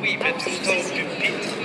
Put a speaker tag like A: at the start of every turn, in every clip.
A: Oui, mais tout le temps au pupitre.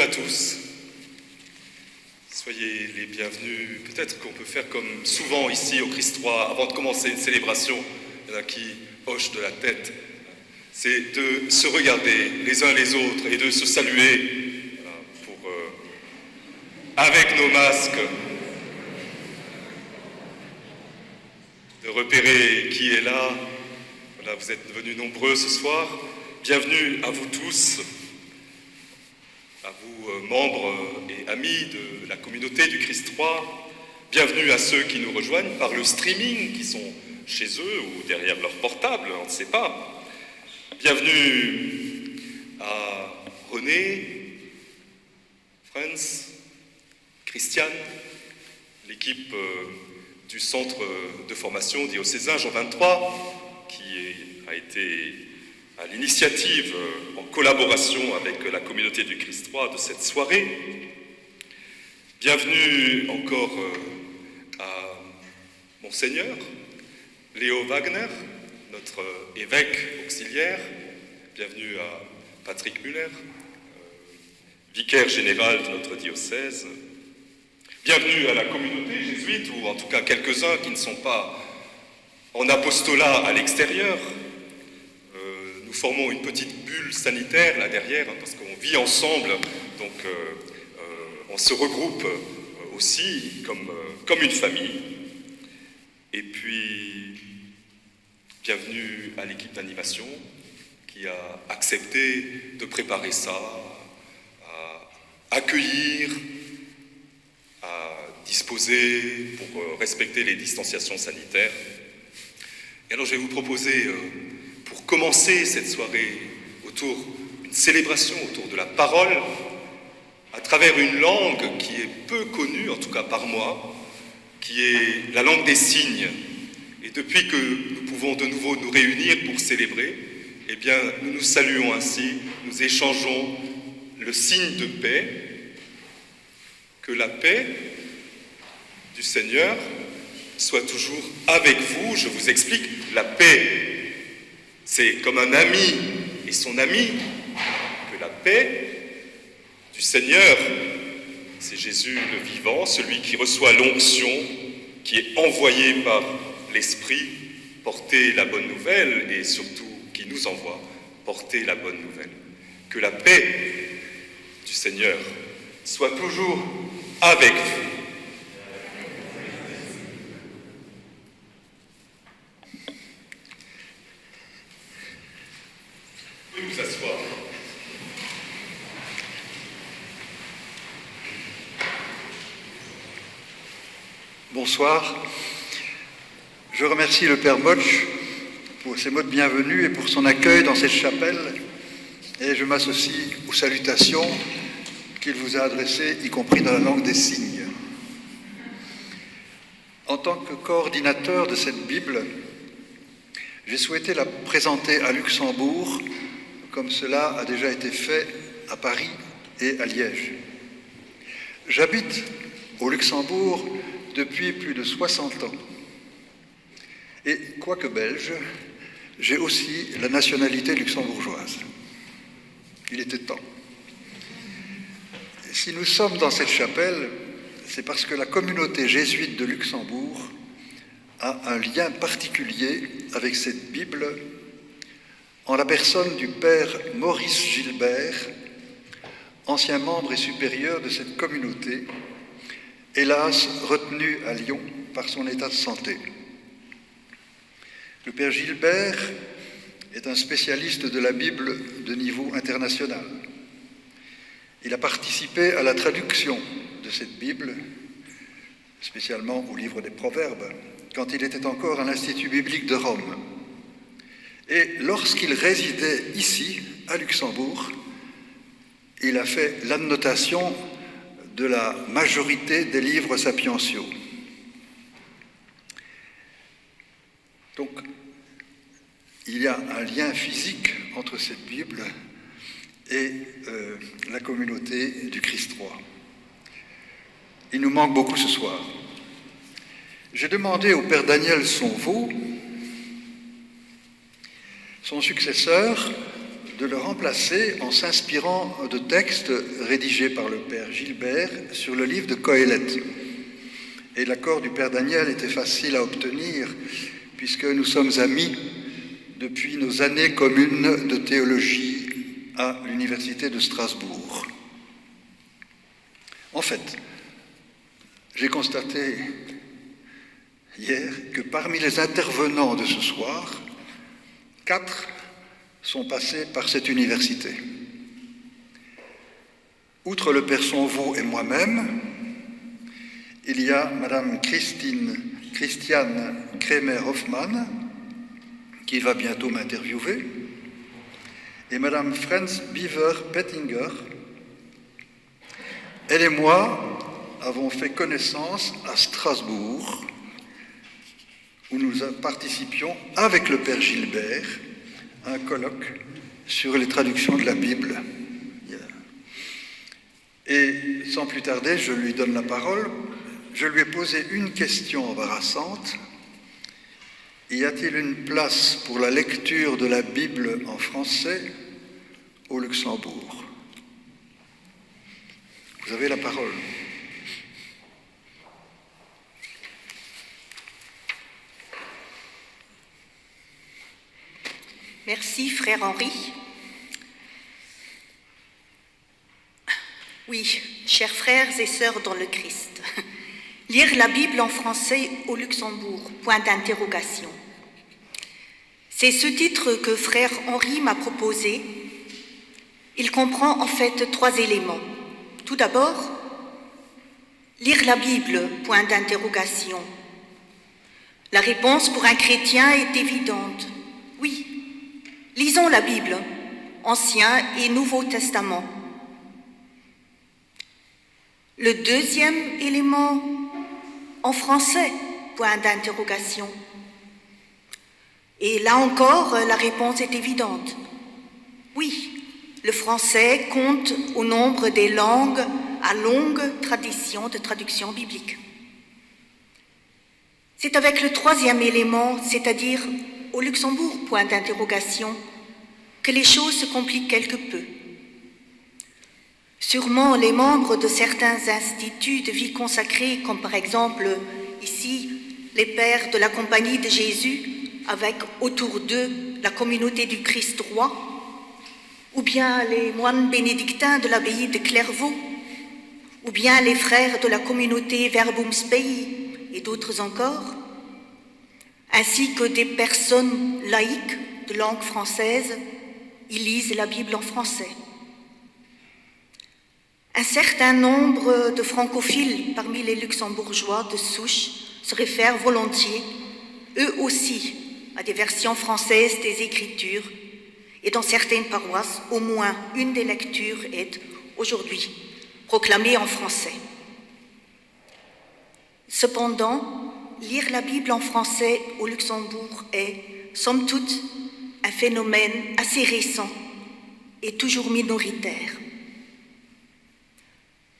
B: à tous. Soyez les bienvenus. Peut-être qu'on peut faire comme souvent ici au Christ-Roi, avant de commencer une célébration, il y en a qui hochent de la tête. C'est de se regarder les uns les autres et de se saluer avec nos masques, de repérer qui est là. Voilà, vous êtes venus nombreux ce soir. Bienvenue à vous tous, à vous membres et amis de la communauté du Christ-Roi. Bienvenue à ceux qui nous rejoignent par le streaming, qui sont chez eux ou derrière leur portable, on ne sait pas. Bienvenue à René, Franz, Christiane, l'équipe du centre de formation diocésain Jean 23, qui a été à l'initiative, en collaboration avec la communauté du Christ-Roi, de cette soirée. Bienvenue encore à Monseigneur Léo Wagner, notre évêque auxiliaire. Bienvenue à Patrick Muller, vicaire général de notre diocèse. Bienvenue à la communauté jésuite, ou en tout cas quelques-uns qui ne sont pas en apostolat à l'extérieur. Nous formons une petite bulle sanitaire là derrière, parce qu'on vit ensemble, donc on se regroupe aussi comme une famille. Et puis, bienvenue à l'équipe d'animation qui a accepté de préparer ça, à accueillir, à disposer pour respecter les distanciations sanitaires. Et alors je vais vous proposer, pour commencer cette soirée autour d'une célébration, autour de la parole, à travers une langue qui est peu connue, en tout cas par moi, qui est la langue des signes. Et depuis que nous pouvons de nouveau nous réunir pour célébrer, eh bien, nous nous saluons ainsi, nous échangeons le signe de paix, que la paix du Seigneur soit toujours avec vous. Je vous explique, la paix, c'est comme un ami et son ami, que la paix du Seigneur, c'est Jésus le vivant, celui qui reçoit l'onction, qui est envoyé par l'Esprit, porter la bonne nouvelle et surtout qui nous envoie porter la bonne nouvelle. Que la paix du Seigneur soit toujours avec vous. Vous pouvez vous asseoir.
C: Bonsoir. Je remercie le Père Motsch pour ses mots de bienvenue et pour son accueil dans cette chapelle. Et je m'associe aux salutations qu'il vous a adressées, y compris dans la langue des signes. En tant que coordinateur de cette Bible, j'ai souhaité la présenter à Luxembourg, comme cela a déjà été fait à Paris et à Liège. J'habite au Luxembourg depuis plus de 60 ans. Et quoique belge, j'ai aussi la nationalité luxembourgeoise. Il était temps. Si nous sommes dans cette chapelle, c'est parce que la communauté jésuite de Luxembourg a un lien particulier avec cette Bible en la personne du père Maurice Gilbert, ancien membre et supérieur de cette communauté, hélas retenu à Lyon par son état de santé. Le père Gilbert est un spécialiste de la Bible de niveau international. Il a participé à la traduction de cette Bible, spécialement au livre des Proverbes, quand il était encore à l'Institut biblique de Rome. Et lorsqu'il résidait ici, à Luxembourg, il a fait l'annotation de la majorité des livres sapientiaux. Donc, il y a un lien physique entre cette Bible et la communauté du Christ-Roi. Il nous manque beaucoup ce soir. J'ai demandé au père Daniel Sonvaux, son successeur, de le remplacer en s'inspirant de textes rédigés par le père Gilbert sur le livre de Qoéleth. Et l'accord du père Daniel était facile à obtenir, puisque nous sommes amis depuis nos années communes de théologie à l'université de Strasbourg. En fait, j'ai constaté hier que parmi les intervenants de ce soir, 4 sont passés par cette université. Outre le père Sonvaux et moi-même, il y a Madame Christiane Kremer-Hoffmann, qui va bientôt m'interviewer, et Madame Franz Beaver-Pettinger. Elle et moi avons fait connaissance à Strasbourg, où nous participions avec le père Gilbert à un colloque sur les traductions de la Bible. Et sans plus tarder, je lui donne la parole. Je lui ai posé une question embarrassante. Y a-t-il une place pour la lecture de la Bible en français au Luxembourg? Vous avez la parole.
D: Merci, frère Henri. Oui, chers frères et sœurs dans le Christ, lire la Bible en français au Luxembourg, point d'interrogation. C'est ce titre que frère Henri m'a proposé. Il comprend en fait 3 éléments. Tout d'abord, lire la Bible, point d'interrogation. La réponse pour un chrétien est évidente. Oui, lisons la Bible, Ancien et Nouveau Testament. Le deuxième élément, en français, point d'interrogation. Et là encore, la réponse est évidente. Oui, le français compte au nombre des langues à longue tradition de traduction biblique. C'est avec le troisième élément, c'est-à-dire au Luxembourg, point d'interrogation, que les choses se compliquent quelque peu. Sûrement, les membres de certains instituts de vie consacrée, comme par exemple ici les pères de la Compagnie de Jésus, avec autour d'eux la communauté du Christ roi, ou bien les moines bénédictins de l'abbaye de Clairvaux, ou bien les frères de la communauté Verbum Spei et d'autres encore, ainsi que des personnes laïques de langue française, ils lisent la Bible en français. Un certain nombre de francophiles parmi les luxembourgeois de souche se réfèrent volontiers, eux aussi, à des versions françaises des Écritures, et dans certaines paroisses, au moins une des lectures est, aujourd'hui, proclamée en français. Cependant, lire la Bible en français au Luxembourg est, somme toute, un phénomène assez récent et toujours minoritaire.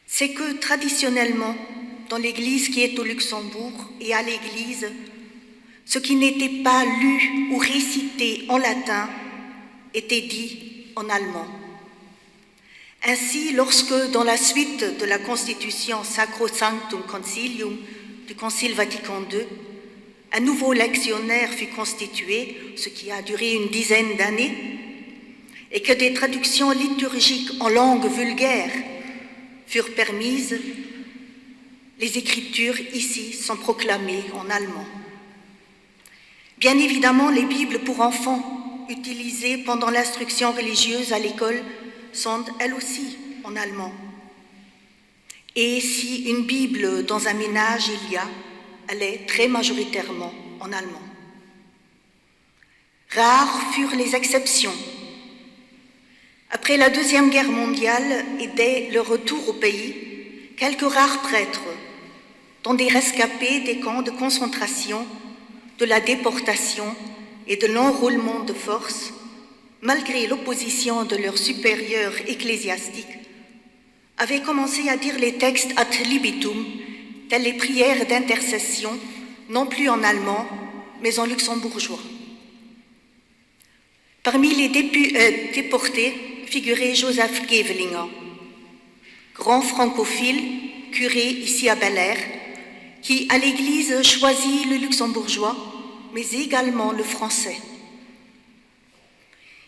D: C'est que, traditionnellement, dans l'Église qui est au Luxembourg et à l'Église, ce qui n'était pas lu ou récité en latin était dit en allemand. Ainsi, lorsque, dans la suite de la Constitution Sacrosanctum Concilium du Concile Vatican II, un nouveau lectionnaire fut constitué, ce qui a duré une dizaine d'années, et que des traductions liturgiques en langue vulgaire furent permises, les Écritures ici sont proclamées en allemand. Bien évidemment, les Bibles pour enfants utilisées pendant l'instruction religieuse à l'école sont elles aussi en allemand. Et si une Bible dans un ménage il y a, elle est très majoritairement en allemand. Rares furent les exceptions. Après la Deuxième Guerre mondiale et dès le retour au pays, quelques rares prêtres, dont des rescapés des camps de concentration, de la déportation et de l'enrôlement de force, malgré l'opposition de leurs supérieurs ecclésiastiques, avaient commencé à dire les textes ad libitum, telles les prières d'intercession, non plus en allemand, mais en luxembourgeois. Parmi les déportés figurait Joseph Gevelinger, grand francophile, curé ici à Bel-Air, qui à l'Église choisit le luxembourgeois, mais également le français.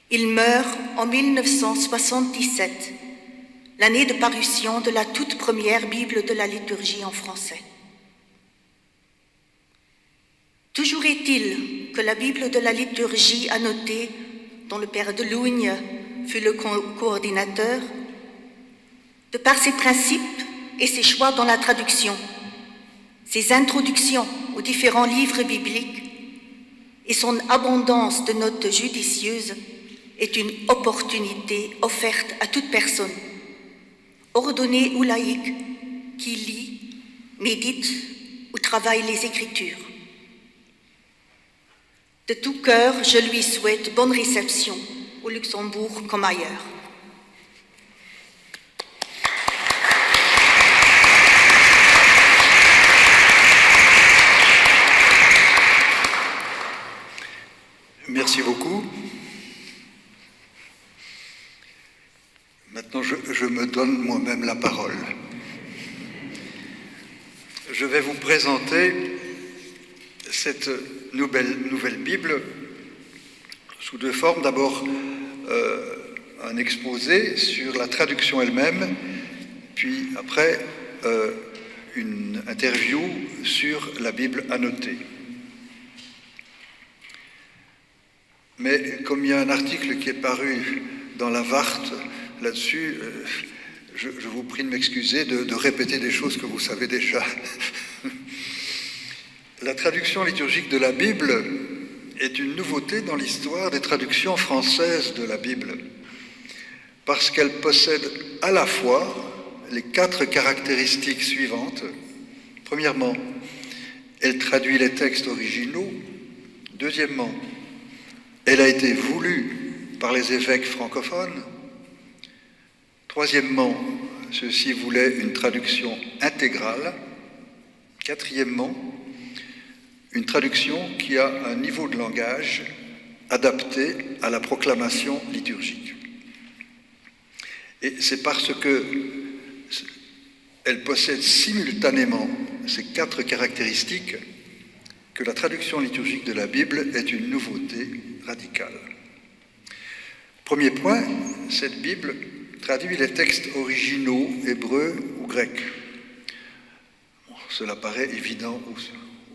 D: Il meurt en 1977, l'année de parution de la toute première Bible de la liturgie en français. Toujours est-il que la Bible de la liturgie annotée, dont le père de Lougne fut le coordinateur, de par ses principes et ses choix dans la traduction, ses introductions aux différents livres bibliques et son abondance de notes judicieuses est une opportunité offerte à toute personne, ordonnée ou laïque, qui lit, médite ou travaille les Écritures. De tout cœur, je lui souhaite bonne réception au Luxembourg comme ailleurs.
C: Merci beaucoup. Maintenant, je me donne moi-même la parole. Je vais vous présenter cette nouvelle Bible sous deux formes. D'abord, un exposé sur la traduction elle-même, puis après, une interview sur la Bible annotée. Mais comme il y a un article qui est paru dans la Wart là-dessus, je vous prie de m'excuser de répéter des choses que vous savez déjà. La traduction liturgique de la Bible est une nouveauté dans l'histoire des traductions françaises de la Bible, parce qu'elle possède à la fois les 4 caractéristiques suivantes. Premièrement, elle traduit les textes originaux. Deuxièmement, elle a été voulue par les évêques francophones. Troisièmement, ceux-ci voulaient une traduction intégrale. Quatrièmement, une traduction qui a un niveau de langage adapté à la proclamation liturgique. Et c'est parce qu'elle possède simultanément ces 4 caractéristiques que la traduction liturgique de la Bible est une nouveauté radicale. Premier point, cette Bible traduit les textes originaux, hébreux ou grecs. Bon, cela paraît évident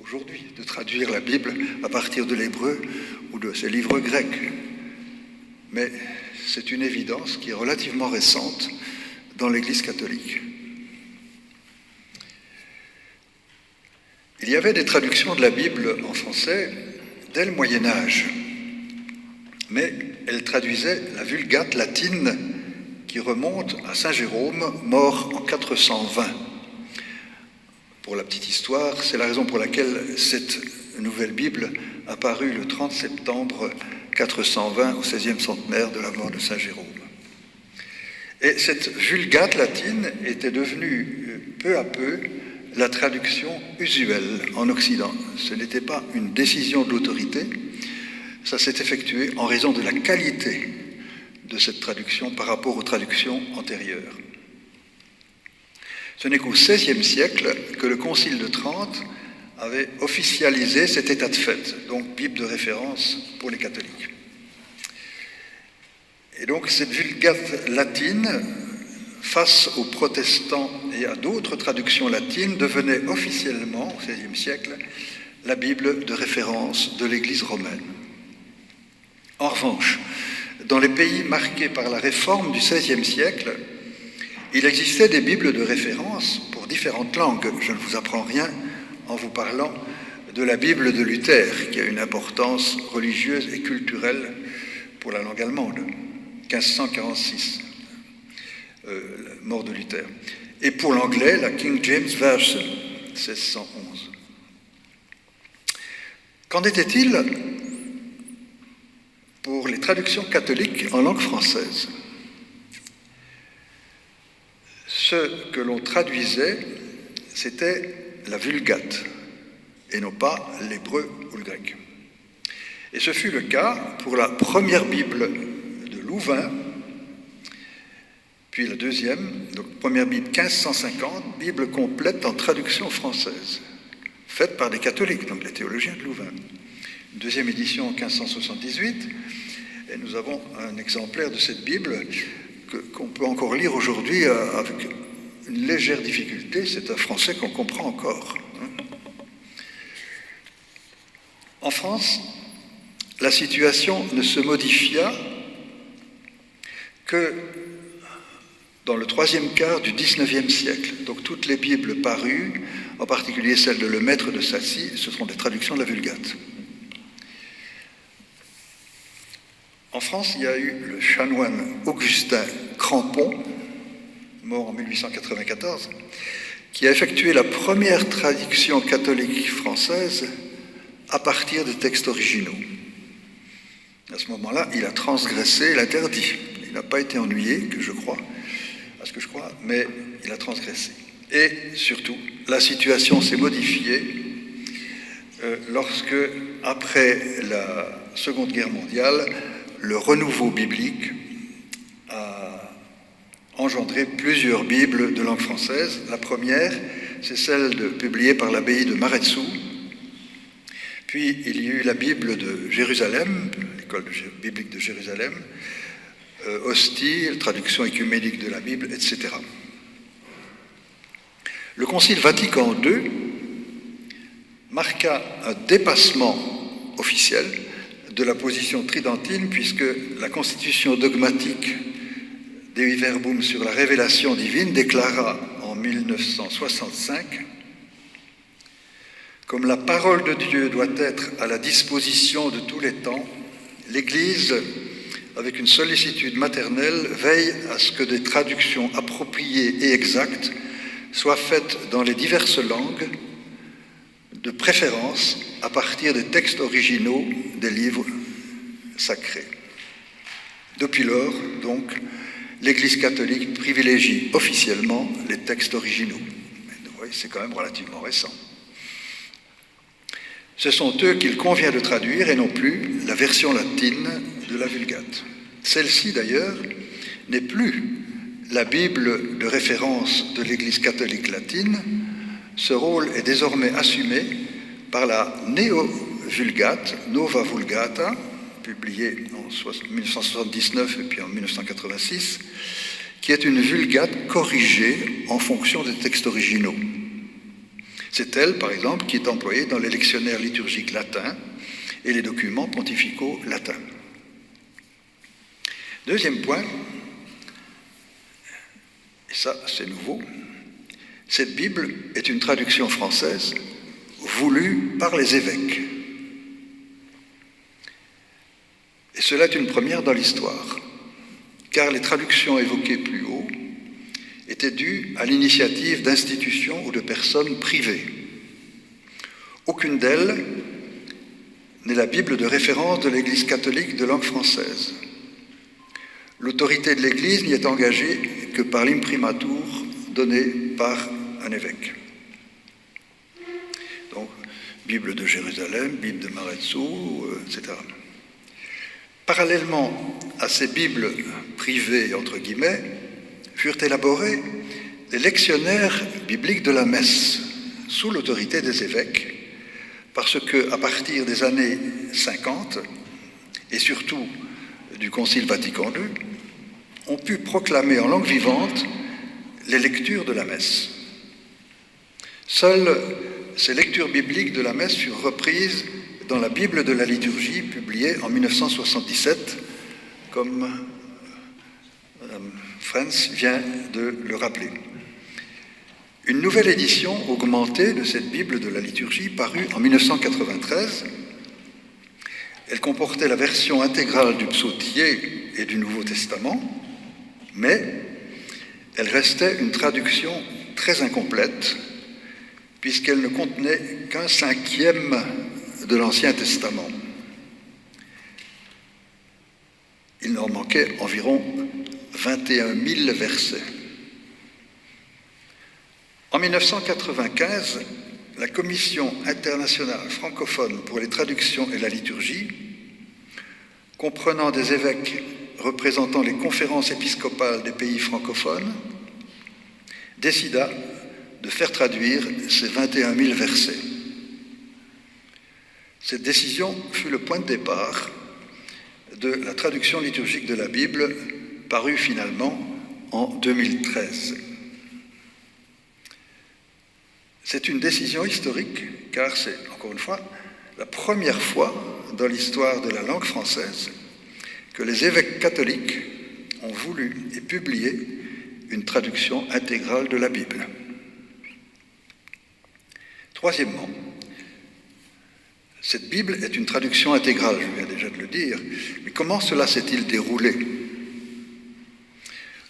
C: aujourd'hui de traduire la Bible à partir de l'hébreu ou de ses livres grecs. Mais c'est une évidence qui est relativement récente dans l'Église catholique. Il y avait des traductions de la Bible en français dès le Moyen Âge, mais elles traduisaient la Vulgate latine qui remonte à Saint Jérôme, mort en 420. Pour la petite histoire, c'est la raison pour laquelle cette nouvelle Bible a paru le 30 septembre 420, au 16e centenaire de la mort de Saint Jérôme. Et cette Vulgate latine était devenue peu à peu la traduction usuelle en Occident. Ce n'était pas une décision de l'autorité, ça s'est effectué en raison de la qualité de cette traduction par rapport aux traductions antérieures. Ce n'est qu'au XVIe siècle que le Concile de Trente avait officialisé cet état de fait, donc Bible de référence pour les catholiques. Et donc cette Vulgate latine, face aux protestants et à d'autres traductions latines, devenait officiellement, au XVIe siècle, la Bible de référence de l'Église romaine. En revanche, dans les pays marqués par la réforme du XVIe siècle, il existait des Bibles de référence pour différentes langues. Je ne vous apprends rien en vous parlant de la Bible de Luther, qui a une importance religieuse et culturelle pour la langue allemande, 1546, la mort de Luther. Et pour l'anglais, la King James Version, 1611. Qu'en était-il pour les traductions catholiques en langue française? Ce que l'on traduisait, c'était la Vulgate, et non pas l'hébreu ou le grec. Et ce fut le cas pour la première Bible de Louvain, puis la deuxième, donc première Bible 1550, Bible complète en traduction française, faite par des catholiques, donc les théologiens de Louvain. Une deuxième édition en 1578, et nous avons un exemplaire de cette Bible qu'on peut encore lire aujourd'hui avec une légère difficulté. C'est un français qu'on comprend encore. En France, la situation ne se modifia que dans le troisième quart du XIXe siècle. Donc toutes les Bibles parues, en particulier celle de Le Maître de Sassy, ce sont des traductions de la Vulgate. En France, il y a eu le chanoine Augustin Crampon, mort en 1894, qui a effectué la première traduction catholique française à partir des textes originaux. À ce moment-là, il a transgressé l'interdit. Il n'a pas été ennuyé, à ce que je crois, mais il a transgressé. Et surtout, la situation s'est modifiée lorsque, après la Seconde Guerre mondiale, le renouveau biblique a engendré plusieurs Bibles de langue française. La première, c'est celle publiée par l'abbaye de Maretsou. Puis il y a eu la Bible de Jérusalem, l'école biblique de Jérusalem, Ostie, la traduction écuménique de la Bible, etc. Le Concile Vatican II marqua un dépassement officiel de la position tridentine, puisque la constitution dogmatique Dei Verbum sur la révélation divine déclara en 1965 « Comme la parole de Dieu doit être à la disposition de tous les temps, l'Église, avec une sollicitude maternelle, veille à ce que des traductions appropriées et exactes soient faites dans les diverses langues, de préférence à partir des textes originaux des livres sacrés. » Depuis lors, donc, l'Église catholique privilégie officiellement les textes originaux. Vous voyez, c'est quand même relativement récent. Ce sont eux qu'il convient de traduire et non plus la version latine de la Vulgate. Celle-ci, d'ailleurs, n'est plus la Bible de référence de l'Église catholique latine. Ce rôle est désormais assumé par la Néo-Vulgate, Nova Vulgata, publiée en 1979 et puis en 1986, qui est une Vulgate corrigée en fonction des textes originaux. C'est elle, par exemple, qui est employée dans les lectionnaires liturgiques latins et les documents pontificaux latins. Deuxième point, et ça c'est nouveau, cette Bible est une traduction française voulue par les évêques. Et cela est une première dans l'histoire, car les traductions évoquées plus haut étaient dues à l'initiative d'institutions ou de personnes privées. Aucune d'elles n'est la Bible de référence de l'Église catholique de langue française. L'autorité de l'Église n'y est engagée que par l'imprimatur donné par un évêque. Donc, Bible de Jérusalem, Bible de Maretsou, etc. Parallèlement à ces Bibles privées, entre guillemets, furent élaborés des lectionnaires bibliques de la messe, sous l'autorité des évêques, parce qu'à partir des années 50, et surtout du Concile Vatican II, on put proclamer en langue vivante les lectures de la messe. Seules ces lectures bibliques de la messe furent reprises dans la Bible de la liturgie, publiée en 1977, comme Franz vient de le rappeler. Une nouvelle édition augmentée de cette Bible de la liturgie parut en 1993. Elle comportait la version intégrale du psautier et du Nouveau Testament, mais elle restait une traduction très incomplète, puisqu'elle ne contenait qu'un cinquième de l'Ancien Testament. Il en manquait environ 21 000 versets. En 1995, la Commission internationale francophone pour les traductions et la liturgie comprenant des évêques représentant les conférences épiscopales des pays francophones, décida de faire traduire ces 21 000 versets. Cette décision fut le point de départ de la traduction liturgique de la Bible, parue finalement en 2013. C'est une décision historique, car c'est, encore une fois, la première fois dans l'histoire de la langue française que les évêques catholiques ont voulu et publié une traduction intégrale de la Bible. Troisièmement, cette Bible est une traduction intégrale, je viens déjà de le dire, mais comment cela s'est-il déroulé?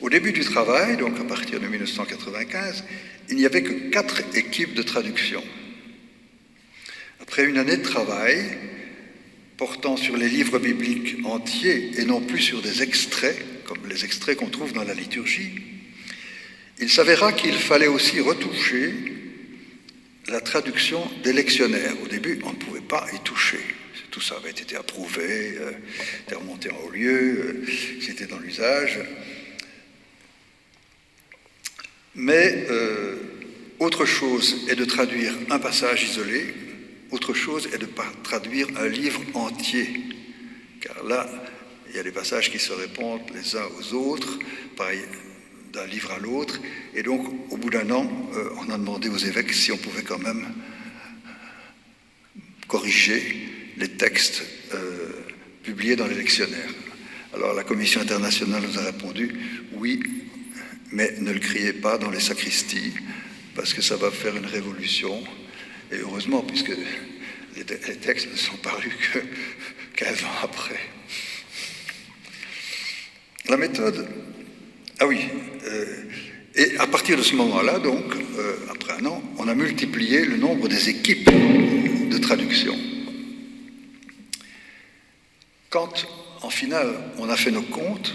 C: Au début du travail, donc à partir de 1995, il n'y avait que 4 équipes de traduction. Après une année de travail, portant sur les livres bibliques entiers et non plus sur des extraits, comme les extraits qu'on trouve dans la liturgie, il s'avéra qu'il fallait aussi retoucher la traduction des lectionnaires. Au début, on ne pouvait pas y toucher. Tout ça avait été approuvé, était remonté en haut lieu, c'était dans l'usage. Mais autre chose est de traduire un passage isolé, autre chose est de traduire un livre entier. Car là, il y a des passages qui se répondent les uns aux autres, pareil, d'un livre à l'autre, et donc au bout d'un an, on a demandé aux évêques si on pouvait quand même corriger les textes publiés dans les lectionnaires. Alors la Commission internationale nous a répondu « oui, mais ne le criez pas dans les sacristies, parce que ça va faire une révolution ». Et heureusement, puisque les textes ne sont parus que 15 ans après. La méthode... Ah oui, et à partir de ce moment-là, donc, après un an, on a multiplié le nombre des équipes de traduction. Quand, en finale, on a fait nos comptes,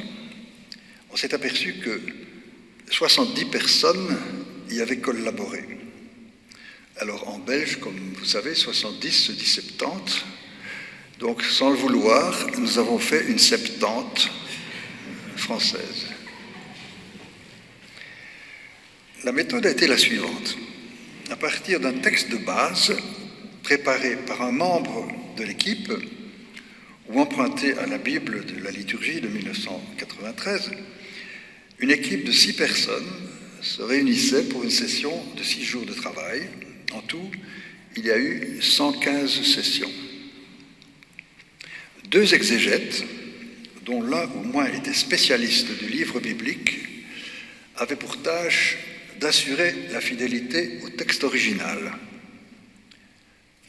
C: on s'est aperçu que 70 personnes y avaient collaboré. Alors, en belge, comme vous savez, 70 se dit 70. Donc, sans le vouloir, nous avons fait une 70 française. La méthode a été la suivante. À partir d'un texte de base préparé par un membre de l'équipe ou emprunté à la Bible de la liturgie de 1993, une équipe de 6 personnes se réunissait pour une session de 6 jours de travail. En tout, il y a eu 115 sessions. 2 exégètes, dont l'un au moins était spécialiste du livre biblique, avaient pour tâche d'assurer la fidélité au texte original.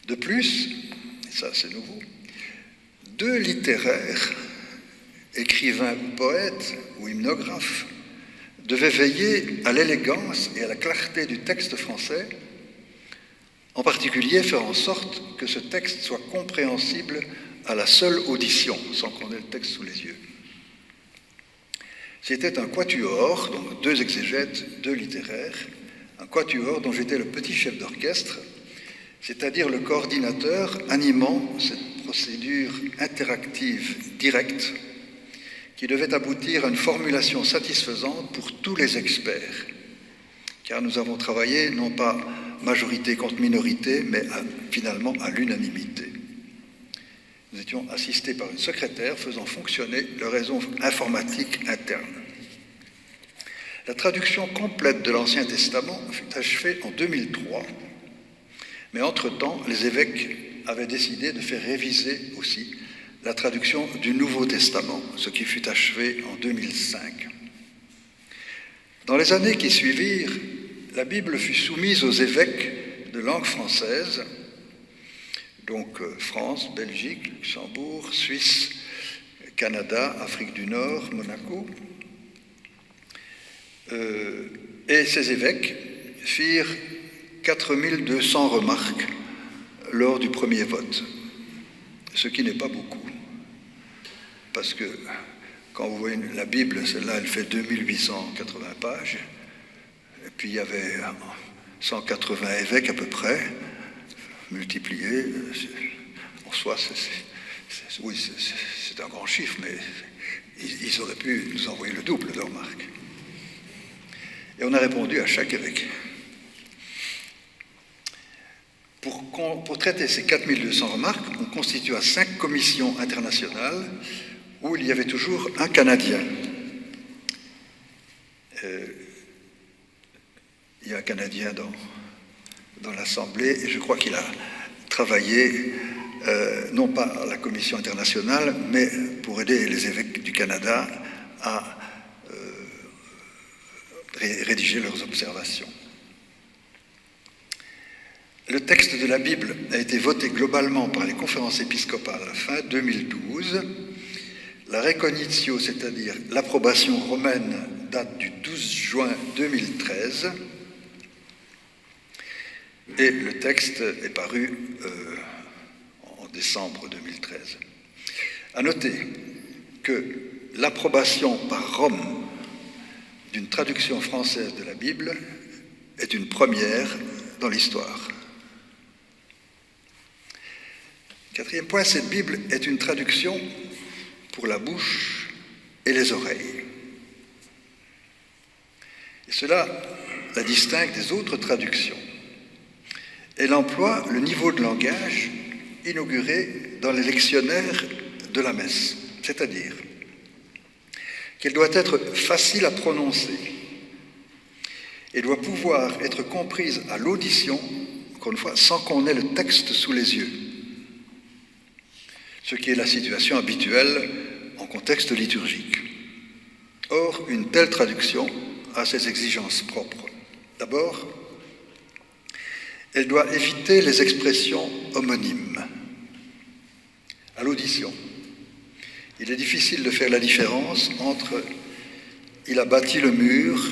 C: De plus, et ça c'est nouveau, 2 littéraires, écrivains ou poètes ou hymnographes, devaient veiller à l'élégance et à la clarté du texte français, en particulier faire en sorte que ce texte soit compréhensible à la seule audition, sans qu'on ait le texte sous les yeux. C'était un quatuor, donc 2 exégètes, 2 littéraires, un quatuor dont j'étais le petit chef d'orchestre, c'est-à-dire le coordinateur animant cette procédure interactive directe qui devait aboutir à une formulation satisfaisante pour tous les experts, car nous avons travaillé non pas majorité contre minorité, mais finalement à l'unanimité. Nous étions assistés par une secrétaire faisant fonctionner le réseau informatique interne. La traduction complète de l'Ancien Testament fut achevée en 2003, mais entre-temps, les évêques avaient décidé de faire réviser aussi la traduction du Nouveau Testament, ce qui fut achevé en 2005. Dans les années qui suivirent, la Bible fut soumise aux évêques de langue française, donc France, Belgique, Luxembourg, Suisse, Canada, Afrique du Nord, Monaco. Et ces évêques firent 4200 remarques lors du premier vote, ce qui n'est pas beaucoup, parce que quand vous voyez la Bible, celle-là, elle fait 2880 pages, et puis il y avait 180 évêques à peu près, multipliés, en soi Oui, c'est un grand chiffre, mais ils auraient pu nous envoyer le double de remarques. Et on a répondu à chaque évêque. Pour traiter ces 4200 remarques, on constitua 5 commissions internationales où il y avait toujours un Canadien. Il y a un Canadien dans l'Assemblée et je crois qu'il a travaillé non pas à la Commission internationale, mais pour aider les évêques du Canada à rédiger leurs observations. Le texte de la Bible a été voté globalement par les conférences épiscopales fin 2012. La reconitio, c'est-à-dire l'approbation romaine, date du 12 juin 2013. Et le texte est paru en décembre 2013. À noter que l'approbation par Rome d'une traduction française de la Bible est une première dans l'histoire. Quatrième point, cette Bible est une traduction pour la bouche et les oreilles. Et cela la distingue des autres traductions. Elle emploie le niveau de langage inauguré dans les lectionnaires de la messe, c'est-à-dire qu'elle doit être facile à prononcer et doit pouvoir être comprise à l'audition, encore une fois, sans qu'on ait le texte sous les yeux, ce qui est la situation habituelle en contexte liturgique. Or, une telle traduction a ses exigences propres. D'abord, elle doit éviter les expressions homonymes. À l'audition, il est difficile de faire la différence entre « il a bâti le mur »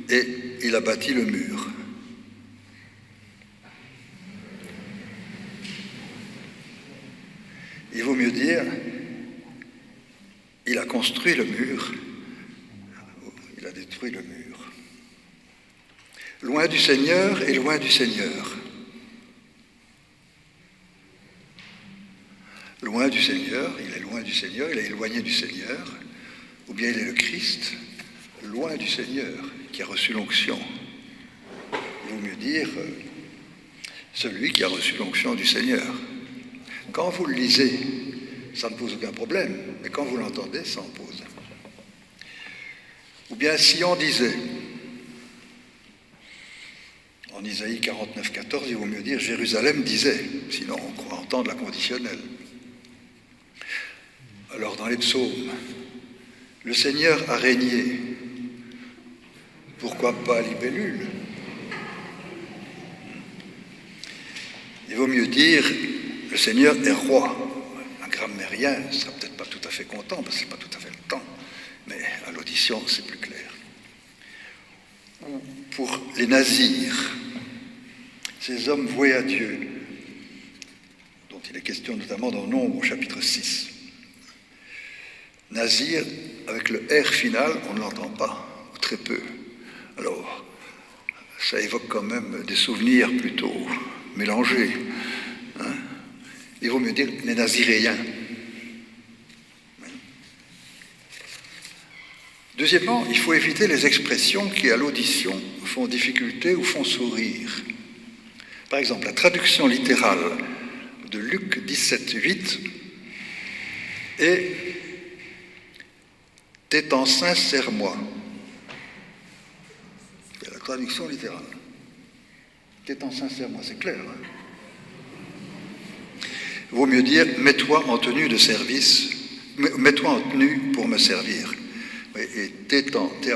C: et « il a bâti le mur ». Il vaut mieux dire « il a construit le mur » ou « il a détruit le mur ». Loin du Seigneur et loin du Seigneur. Loin du Seigneur, il est loin du Seigneur, il est éloigné du Seigneur, ou bien il est le Christ, loin du Seigneur, qui a reçu l'onction. Il vaut mieux dire celui qui a reçu l'onction du Seigneur. Quand vous le lisez, ça ne pose aucun problème, mais quand vous l'entendez, ça en pose. Ou bien si on disait, en Isaïe 49, 14, il vaut mieux dire Jérusalem disait, sinon on croit entendre la conditionnelle. Alors dans les psaumes, le Seigneur a régné, pourquoi pas libellule? Il vaut mieux dire le Seigneur est roi. Un grammairien ne sera peut-être pas tout à fait content, parce que ce n'est pas tout à fait le temps, mais à l'audition, c'est plus clair. Pour les nazirs, ces hommes voués à Dieu, dont il est question notamment dans Nombre au chapitre 6. Nazir, avec le R final, on ne l'entend pas, ou très peu. Alors, ça évoque quand même des souvenirs plutôt mélangés. Hein? Il vaut mieux dire les naziréens. Deuxièmement, il faut éviter les expressions qui, à l'audition, font difficulté ou font sourire. Par exemple, la traduction littérale de Luc 17, 8 est « T'es enceint, serre-moi ». C'est la traduction littérale. « T'es enceint, serre-moi », c'est clair. Hein? Il vaut mieux dire « Mets-toi en tenue de service, mets-toi en tenue pour me servir ». Et t'étant, T',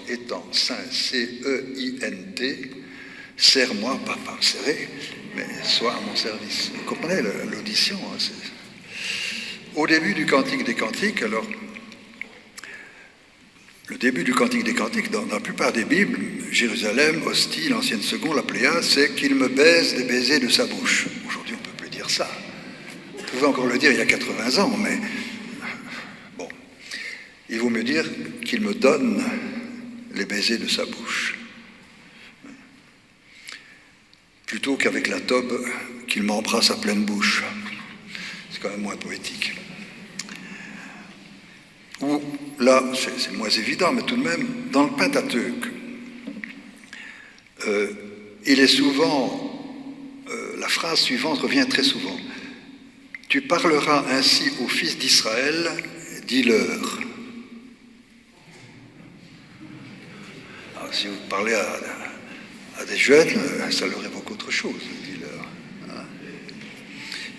C: étant, saint, C-E-I-N-T, serre-moi, pas me serrer, mais sois à mon service. Vous comprenez l'audition, hein, au début du Cantique des Cantiques, alors, le début du Cantique des Cantiques, dans la plupart des Bibles, Jérusalem, Hostie, l'Ancienne Seconde, la Pléiade, c'est qu'il me baise des baisers de sa bouche. Aujourd'hui, on ne peut plus dire ça. On pouvait encore le dire il y a 80 ans, mais bon. Il vaut mieux dire qu'il me donne les baisers de sa bouche. Plutôt qu'avec la tobe, qu'il m'embrasse à pleine bouche. C'est quand même moins poétique. Ou là, c'est moins évident, mais tout de même, dans le Pentateuque, il est souvent, la phrase suivante revient très souvent. Tu parleras ainsi aux fils d'Israël, dis-leur. Alors, si vous parlez à des jeunes, ça leur évoque autre chose, dis-leur. Hein.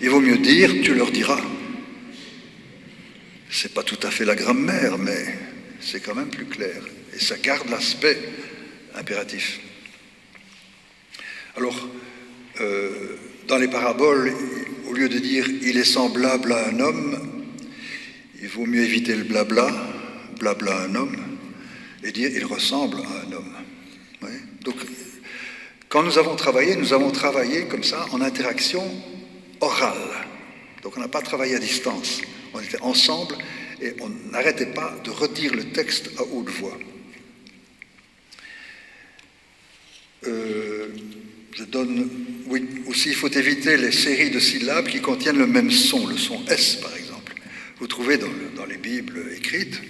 C: Il vaut mieux dire, tu leur diras. C'est pas tout à fait la grammaire, mais c'est quand même plus clair. Et ça garde l'aspect impératif. Alors, dans les paraboles, au lieu de dire « il est semblable à un homme », il vaut mieux éviter le blabla, blabla un homme, et dire « il ressemble à un homme ». Oui. Donc, quand nous avons travaillé comme ça en interaction orale. Donc, on n'a pas travaillé à distance. On était ensemble et on n'arrêtait pas de redire le texte à haute voix. Oui, aussi il faut éviter les séries de syllabes qui contiennent le même son, le son S par exemple. Vous trouvez dans les Bibles écrites,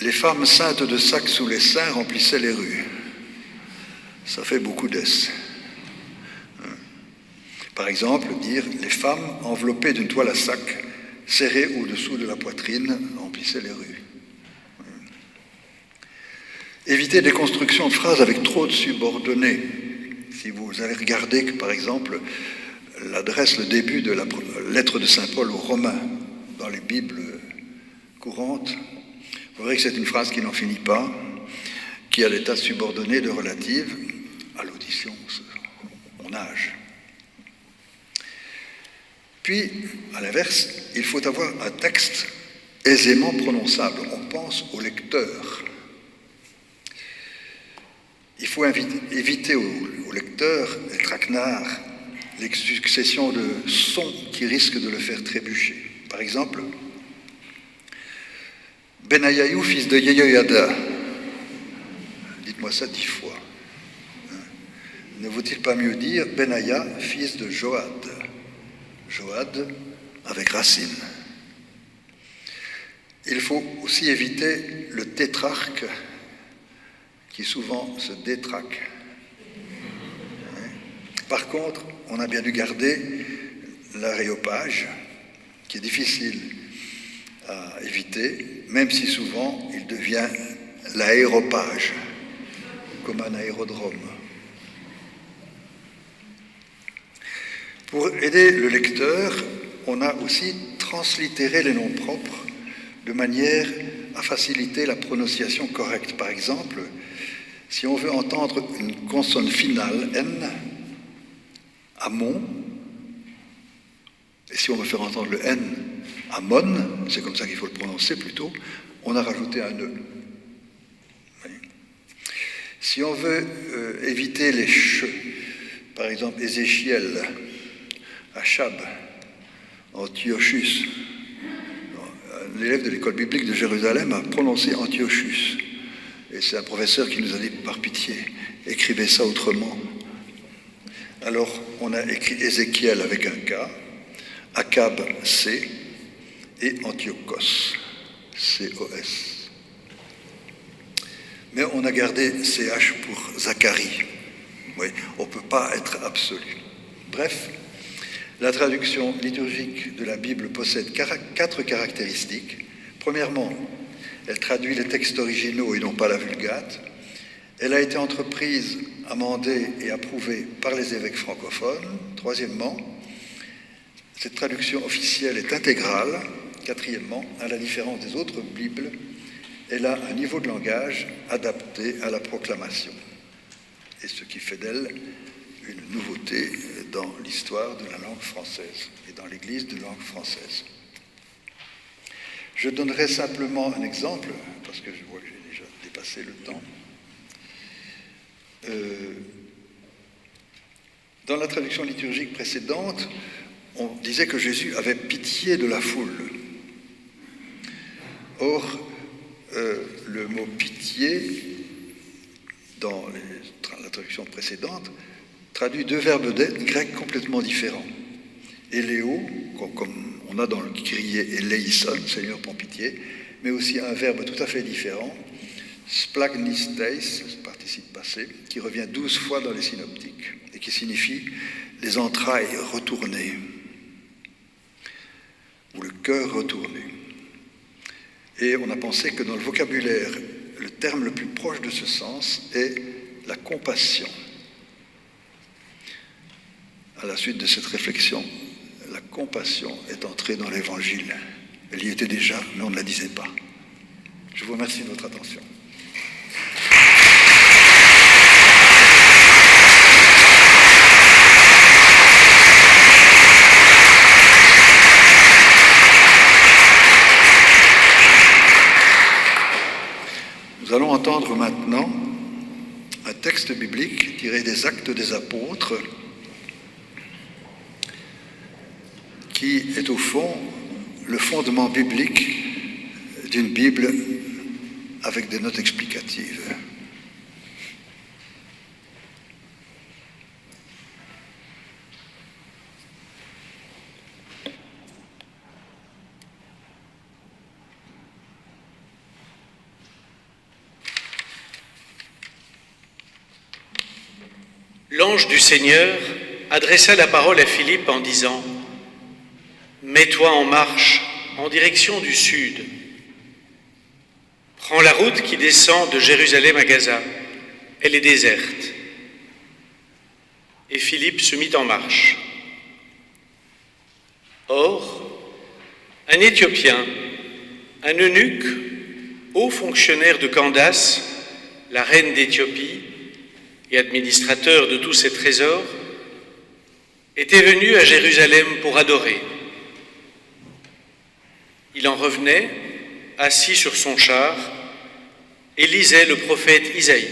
C: les femmes saintes de sac sous les seins remplissaient les rues. Ça fait beaucoup d'S. Par exemple, dire les femmes enveloppées d'une toile à sac, serrées au-dessous de la poitrine, remplissaient les rues. Éviter des constructions de phrases avec trop de subordonnés. Si vous avez regardé que, par exemple, l'adresse, le début de la lettre de Saint Paul aux Romains dans les Bibles courantes, vous verrez que c'est une phrase qui n'en finit pas, qui a l'état subordonné de relative à l'audition, mon âge. Puis, à l'inverse, il faut avoir un texte aisément prononçable. On pense au lecteur. Il faut éviter au lecteur les traquenards, les successions de sons qui risquent de le faire trébucher. Par exemple, Benayahu, fils de Yehoyada. Dites-moi ça 10 fois. Ne vaut-il pas mieux dire Benaya, fils de Joad? Joad avec racine. Il faut aussi éviter le tétrarque qui souvent se détraque. Par contre, on a bien dû garder l'aréopage, qui est difficile à éviter, même si souvent il devient l'aéropage, comme un aérodrome. Pour aider le lecteur, on a aussi translittéré les noms propres de manière à faciliter la prononciation correcte. Par exemple, si on veut entendre une consonne finale, N, Amon, et si on veut faire entendre le N, Amon, c'est comme ça qu'il faut le prononcer plutôt, on a rajouté un E. Oui. Si on veut éviter les ch, par exemple Ézéchiel, Achab, Antiochus, l'élève de l'école biblique de Jérusalem a prononcé Antiochus. Et c'est un professeur qui nous a dit, par pitié, écrivez ça autrement. Alors, on a écrit Ézéchiel avec un K, Achab, C, et Antiochos, C-O-S. Mais on a gardé CH pour Zacharie. Oui, on ne peut pas être absolu. Bref, la traduction liturgique de la Bible possède 4 caractéristiques. Premièrement, elle traduit les textes originaux et non pas la Vulgate. Elle a été entreprise, amendée et approuvée par les évêques francophones. Troisièmement, cette traduction officielle est intégrale. Quatrièmement, à la différence des autres Bibles, elle a un niveau de langage adapté à la proclamation. Et ce qui fait d'elle une nouveauté dans l'histoire de la langue française et dans l'Église de langue française. Je donnerai simplement un exemple, parce que je vois que j'ai déjà dépassé le temps. Dans la traduction liturgique précédente, on disait que Jésus avait pitié de la foule. Or, le mot pitié, dans la traduction précédente, traduit 2 verbes grecs complètement différents. Eléo, comme on a dans le kyrié eleison, Seigneur prends pitié, mais aussi un verbe tout à fait différent, splagnisteis, participe passé, qui revient 12 fois dans les synoptiques et qui signifie les entrailles retournées ou le cœur retourné. Et on a pensé que dans le vocabulaire, le terme le plus proche de ce sens est la compassion. À la suite de cette réflexion, la compassion est entrée dans l'Évangile. Elle y était déjà, mais on ne la disait pas. Je vous remercie de votre attention. Nous allons entendre maintenant un texte biblique tiré des Actes des Apôtres qui est au fond le fondement biblique d'une Bible avec des notes explicatives.
E: L'ange du Seigneur adressa la parole à Philippe en disant « Mets-toi en marche en direction du sud. Prends la route qui descend de Jérusalem à Gaza. Elle est déserte. » Et Philippe se mit en marche. Or, un Éthiopien, un eunuque, haut fonctionnaire de Candace, la reine d'Éthiopie, et administrateur de tous ses trésors, était venu à Jérusalem pour adorer. Il en revenait, assis sur son char, et lisait le prophète Isaïe.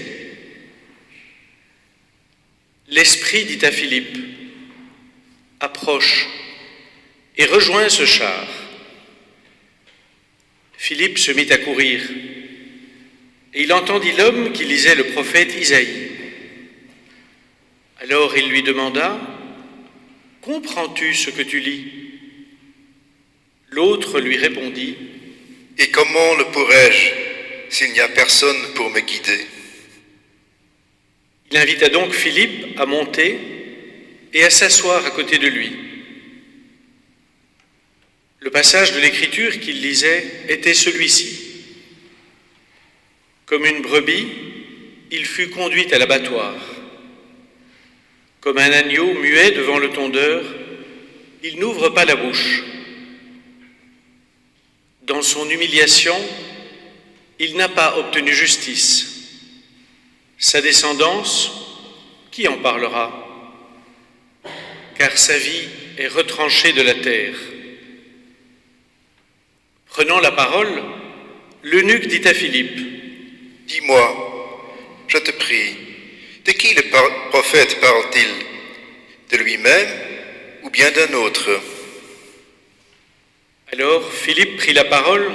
E: L'Esprit dit à Philippe, « Approche et rejoins ce char. » Philippe se mit à courir, et il entendit l'homme qui lisait le prophète Isaïe. Alors il lui demanda, « Comprends-tu ce que tu lis ?» L'autre lui répondit,
A: « Et comment le pourrais-je s'il n'y a personne pour me guider ?»
E: Il invita donc Philippe à monter et à s'asseoir à côté de lui. Le passage de l'Écriture qu'il lisait était celui-ci. Comme une brebis, il fut conduit à l'abattoir. Comme un agneau muet devant le tondeur, il n'ouvre pas la bouche. Dans son humiliation, il n'a pas obtenu justice. Sa descendance, qui en parlera? Car sa vie est retranchée de la terre. Prenant la parole, l'eunuque dit à Philippe,
A: « Dis-moi, je te prie, de qui le prophète parle-t-il? De lui-même ou bien d'un autre ?»
E: Alors Philippe prit la parole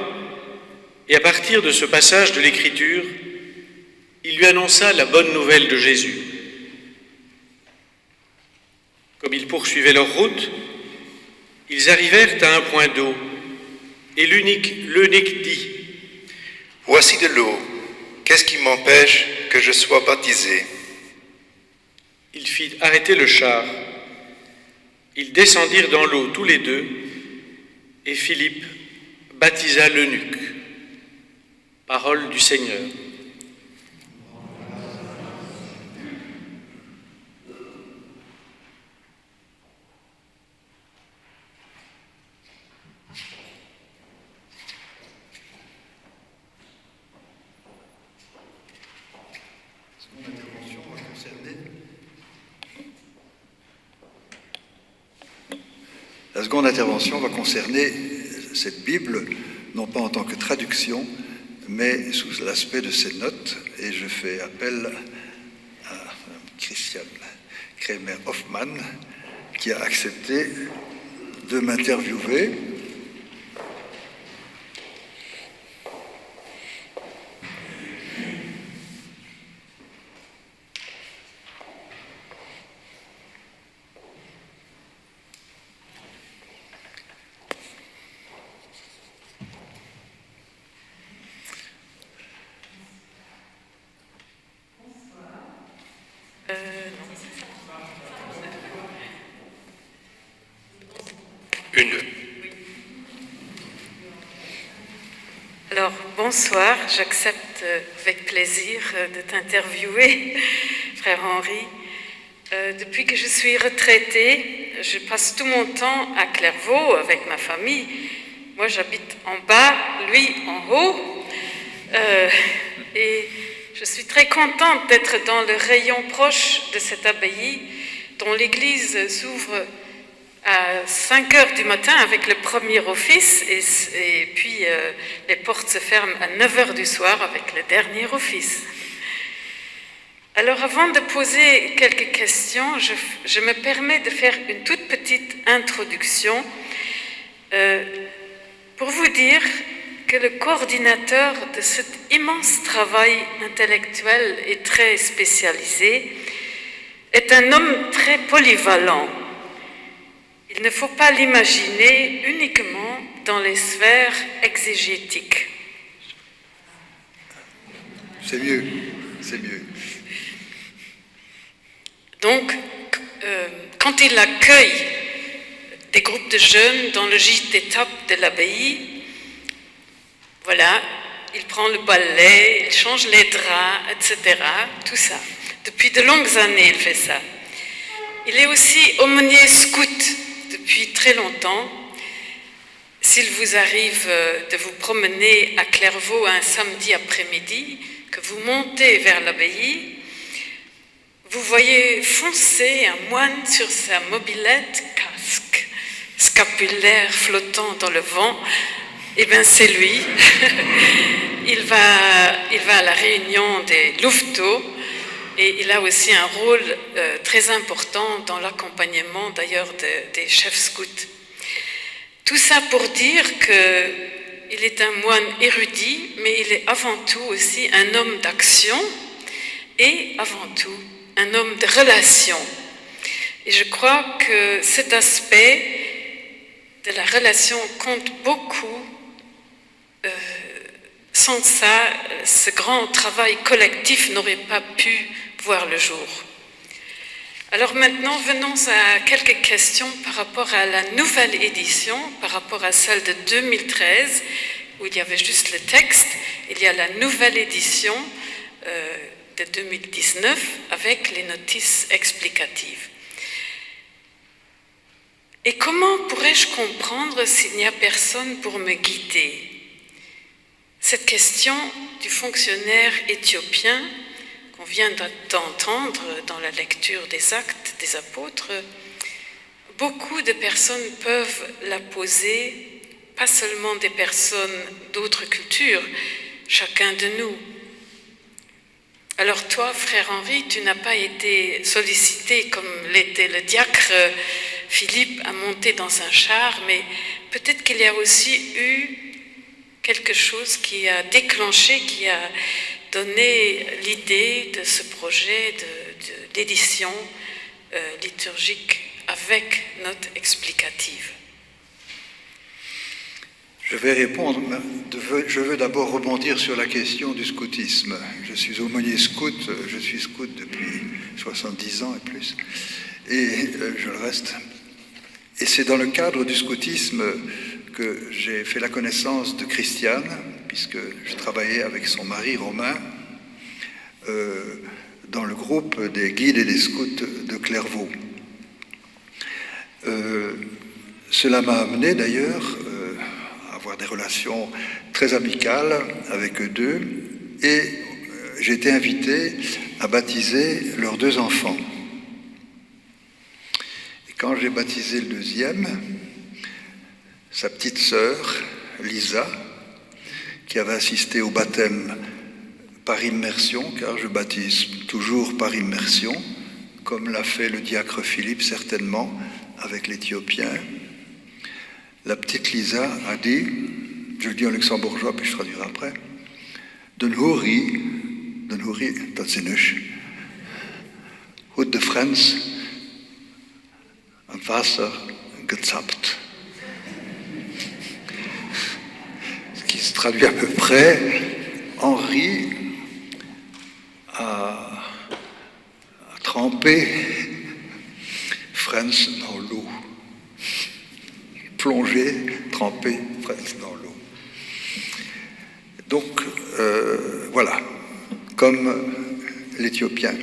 E: et à partir de ce passage de l'Écriture, il lui annonça la bonne nouvelle de Jésus. Comme ils poursuivaient leur route, ils arrivèrent à un point d'eau et l'eunuque dit, «
A: Voici de l'eau, qu'est-ce qui m'empêche que je sois baptisé ?»
E: Il fit arrêter le char. Ils descendirent dans l'eau tous les deux, et Philippe baptisa l'eunuque. Parole du Seigneur.
C: La seconde intervention va concerner cette Bible, non pas en tant que traduction, mais sous l'aspect de ses notes. Et je fais appel à Mme Christiane Kremer-Hoffmann, qui a accepté de m'interviewer.
F: Alors, bonsoir, j'accepte avec plaisir de t'interviewer, frère Henri. Depuis que je suis retraitée, je passe tout mon temps à Clairvaux avec ma famille. Moi, j'habite en bas, lui en haut. Et je suis très contente d'être dans le rayon proche de cette abbaye dont l'église s'ouvre à 5 heures du matin avec le premier office et puis les portes se ferment à 9 heures du soir avec le dernier office. Alors avant de poser quelques questions, je me permets de faire une toute petite introduction pour vous dire que le coordinateur de cet immense travail intellectuel et très spécialisé est un homme très polyvalent. Il ne faut pas l'imaginer uniquement dans les sphères exégétiques.
C: C'est mieux, c'est mieux.
F: Donc, quand il accueille des groupes de jeunes dans le gîte d'étape de l'abbaye, voilà, il prend le balai, il change les draps, etc., tout ça. Depuis de longues années, il fait ça. Il est aussi aumônier scout depuis très longtemps. S'il vous arrive de vous promener à Clairvaux un samedi après-midi, que vous montez vers l'abbaye, vous voyez foncer un moine sur sa mobilette, casque, scapulaire flottant dans le vent. Eh bien, c'est lui. il va à la réunion des louveteaux et il a aussi un rôle très important dans l'accompagnement d'ailleurs des chefs scouts. Tout ça pour dire qu'il est un moine érudit, mais il est avant tout aussi un homme d'action et avant tout un homme de relation. Et je crois que cet aspect de la relation compte beaucoup. Sans ça, ce grand travail collectif n'aurait pas pu voir le jour. Alors maintenant, venons à quelques questions par rapport à la nouvelle édition, par rapport à celle de 2013, où il y avait juste le texte. Il y a la nouvelle édition de 2019 avec les notices explicatives. Et comment pourrais-je comprendre s'il n'y a personne pour me guider ? Cette question du fonctionnaire éthiopien qu'on vient d'entendre dans la lecture des Actes des Apôtres, beaucoup de personnes peuvent la poser, pas seulement des personnes d'autres cultures, chacun de nous. Alors toi, frère Henri, tu n'as pas été sollicité comme l'était le diacre Philippe à monter dans un char, mais peut-être qu'il y a aussi eu quelque chose qui a déclenché, qui a donné l'idée de ce projet d'édition liturgique avec note explicative.
C: Je vais répondre. Je veux d'abord rebondir sur la question du scoutisme. Je suis aumônier scout, je suis scout depuis 70 ans et plus, et je le reste. Et c'est dans le cadre du scoutisme que j'ai fait la connaissance de Christiane, puisque je travaillais avec son mari Romain dans le groupe des guides et des scouts de Clairvaux. Cela m'a amené d'ailleurs à avoir des relations très amicales avec eux deux, et j'ai été invité à baptiser leurs 2 enfants. Et quand j'ai baptisé le deuxième, sa petite sœur, Lisa, qui avait assisté au baptême par immersion, car je baptise toujours par immersion, comme l'a fait le diacre Philippe certainement avec l'Éthiopien. La petite Lisa a dit, je le dis en luxembourgeois puis je traduirai après, Den Hori, dat is Inush, hat de Frans am Wasser gezappt. Ce qui se traduit à peu près, Henri a trempé Frans dans l'eau. Plongé, trempé Frans dans l'eau. Donc, voilà, comme l'Éthiopien.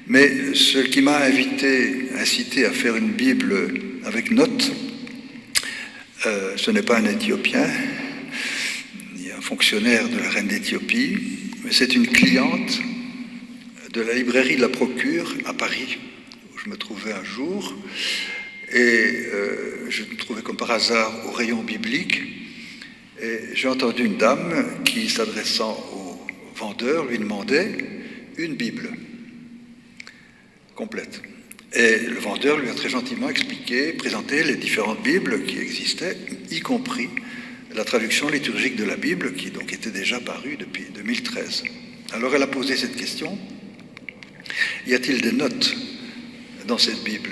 C: Mais ce qui m'a incité à faire une Bible avec notes, ce n'est pas un Éthiopien, ni un fonctionnaire de la reine d'Éthiopie, mais c'est une cliente de la librairie de la Procure à Paris, où je me trouvais un jour, et je me trouvais comme par hasard au rayon biblique, et j'ai entendu une dame qui, s'adressant au vendeur, lui demandait une Bible complète. Et le vendeur lui a très gentiment expliqué, présenté les différentes Bibles qui existaient, y compris la traduction liturgique de la Bible, qui donc était déjà parue depuis 2013. Alors elle a posé cette question: y a-t-il des notes dans cette Bible?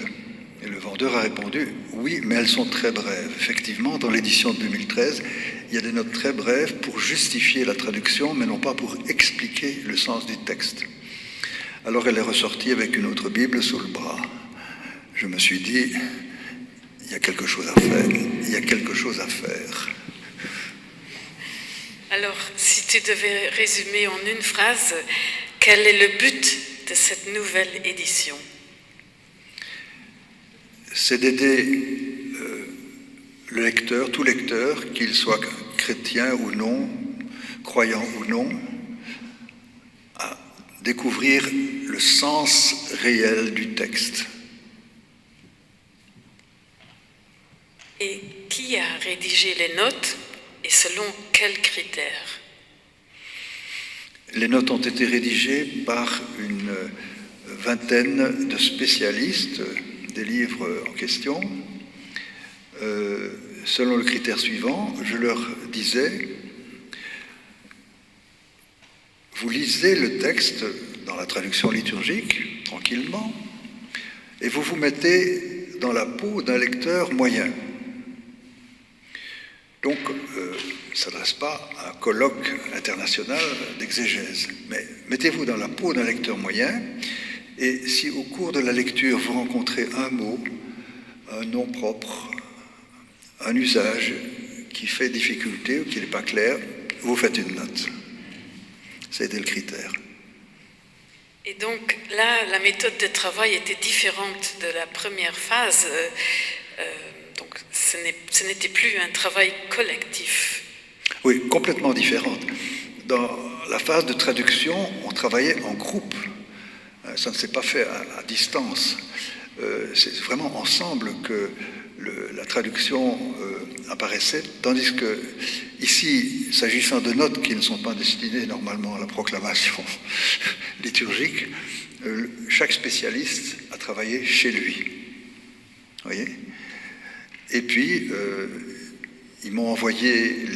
C: Et le vendeur a répondu: oui, mais elles sont très brèves. Effectivement, dans l'édition de 2013, il y a des notes très brèves pour justifier la traduction, mais non pas pour expliquer le sens du texte. Alors elle est ressortie avec une autre Bible sous le bras. Je me suis dit, il y a quelque chose à faire, il y a quelque chose à faire.
F: Alors, si tu devais résumer en une phrase, quel est le but de cette nouvelle édition?
C: C'est d'aider le lecteur, tout lecteur, qu'il soit chrétien ou non, croyant ou non, à découvrir le sens réel du texte.
F: Et qui a rédigé les notes et selon quels critères?
C: Les notes ont été rédigées par une vingtaine de spécialistes des livres en question. Selon le critère suivant, je leur disais: vous lisez le texte dans la traduction liturgique, tranquillement, et vous vous mettez dans la peau d'un lecteur moyen. Donc, il ne s'adresse pas à un colloque international d'exégèse, mais mettez-vous dans la peau d'un lecteur moyen, et si au cours de la lecture vous rencontrez un mot, un nom propre, un usage qui fait difficulté ou qui n'est pas clair, vous faites une note. C'était le critère.
F: Et donc là, la méthode de travail était différente de la première phase. Donc ce n'était plus un travail collectif.
C: Oui, complètement différente. Dans la phase de traduction, on travaillait en groupe. Ça ne s'est pas fait à distance. C'est vraiment ensemble que la traduction apparaissait, tandis que ici, s'agissant de notes qui ne sont pas destinées normalement à la proclamation liturgique, chaque spécialiste a travaillé chez lui. Vous voyez ? Et puis, ils m'ont envoyé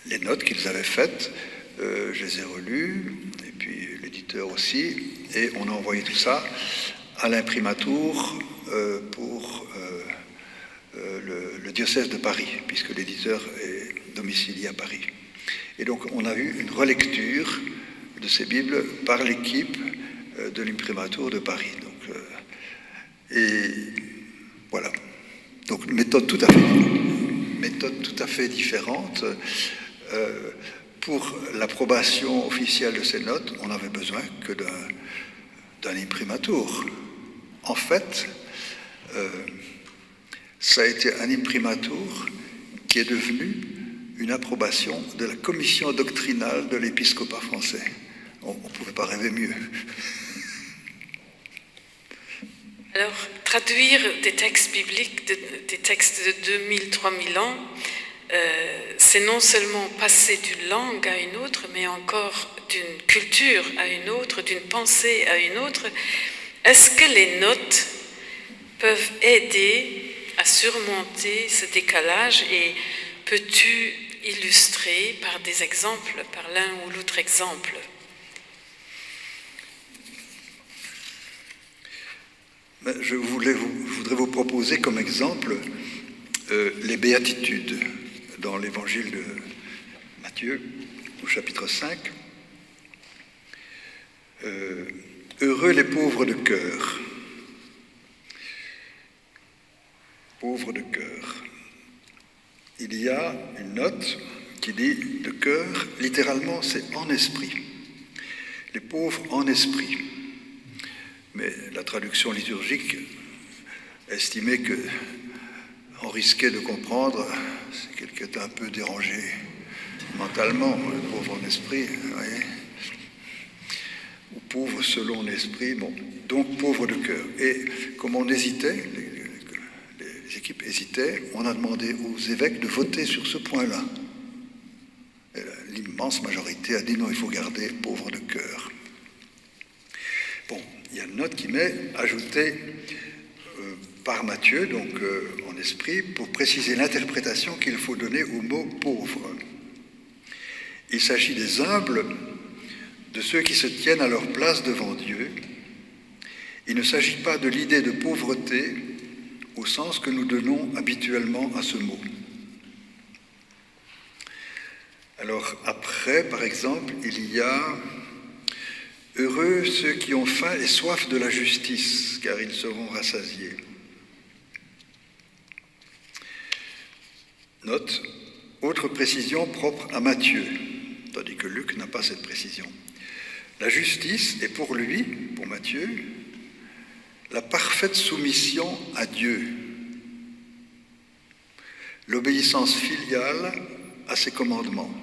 C: les notes qu'ils avaient faites, je les ai relues, et puis l'éditeur aussi, et on a envoyé tout ça à l'imprimatur pour le diocèse de Paris, puisque l'éditeur est domicilié à Paris. Et donc on a eu une relecture de ces Bibles par l'équipe de l'imprimatur de Paris. Donc, et voilà. Donc méthode tout à fait différente. Pour l'approbation officielle de ces notes, on n'avait besoin que d'un imprimatur. En fait, ça a été un imprimatur qui est devenu une approbation de la commission doctrinale de l'épiscopat français. On ne pouvait pas rêver mieux.
F: Alors, traduire des textes bibliques, des textes de 2000-3000 ans, c'est non seulement passer d'une langue à une autre, mais encore d'une culture à une autre, d'une pensée à une autre. Est-ce que les notes peuvent aider à surmonter ce décalage et peux-tu illustrer par des exemples, par l'un ou l'autre exemple?
C: Je voudrais vous proposer comme exemple les béatitudes dans l'évangile de Matthieu, au chapitre 5. Heureux les pauvres de cœur. Pauvres de cœur. il y a une note qui dit « de cœur », littéralement c'est « en esprit ». Les pauvres en esprit. Mais la traduction liturgique estimait qu'on risquait de comprendre, c'est quelqu'un qui est un peu dérangé mentalement, le pauvre en esprit, vous voyez, ou pauvre selon l'esprit, bon, donc pauvre de cœur. Et comme on hésitait, les équipes hésitaient, on a demandé aux évêques de voter sur ce point-là. Et l'immense majorité a dit non, il faut garder pauvre de cœur. Bon, il y a une note qui m'est ajoutée par Matthieu, donc en esprit, pour préciser l'interprétation qu'il faut donner au mot pauvre. Il s'agit des humbles, de ceux qui se tiennent à leur place devant Dieu. Il ne s'agit pas de l'idée de pauvreté au sens que nous donnons habituellement à ce mot. Alors après, par exemple, il y a « Heureux ceux qui ont faim et soif de la justice, car ils seront rassasiés. » Note, autre précision propre à Matthieu, tandis que Luc n'a pas cette précision. La justice est pour lui, pour Matthieu, la parfaite soumission à Dieu, l'obéissance filiale à ses commandements.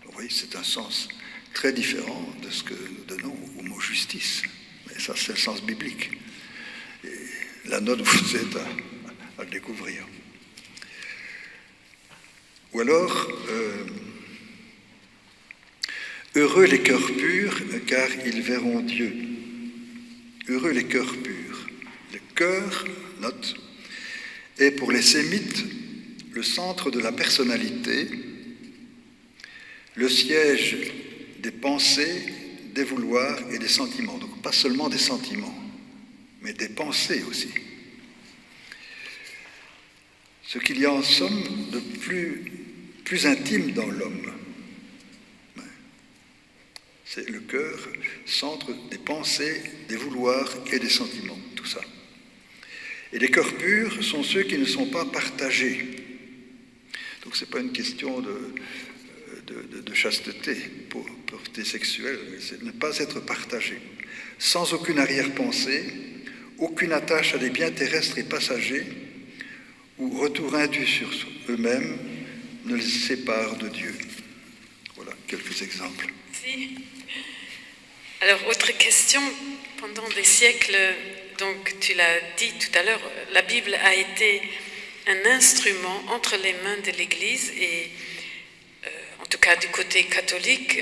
C: Vous voyez, c'est un sens très différent de ce que nous donnons au mot justice. Mais ça, c'est le sens biblique. Et la note vous aide à le découvrir. Ou alors, heureux les cœurs purs, car ils verront Dieu. Heureux les cœurs purs. Le cœur, note, est pour les sémites le centre de la personnalité, le siège des pensées, des vouloirs et des sentiments. Donc pas seulement des sentiments, mais des pensées aussi. Ce qu'il y a en somme de plus intime dans l'homme. C'est le cœur, centre des pensées, des vouloirs et des sentiments, tout ça. Et les cœurs purs sont ceux qui ne sont pas partagés. Donc ce n'est pas une question de chasteté, pureté sexuelle, c'est ne pas être partagé. Sans aucune arrière-pensée, aucune attache à des biens terrestres et passagers, ou retour indu sur eux-mêmes ne les sépare de Dieu. Voilà quelques exemples.
F: Merci. Alors, autre question. Pendant des siècles, donc tu l'as dit tout à l'heure, la Bible a été un instrument entre les mains de l'Église et, en tout cas du côté catholique,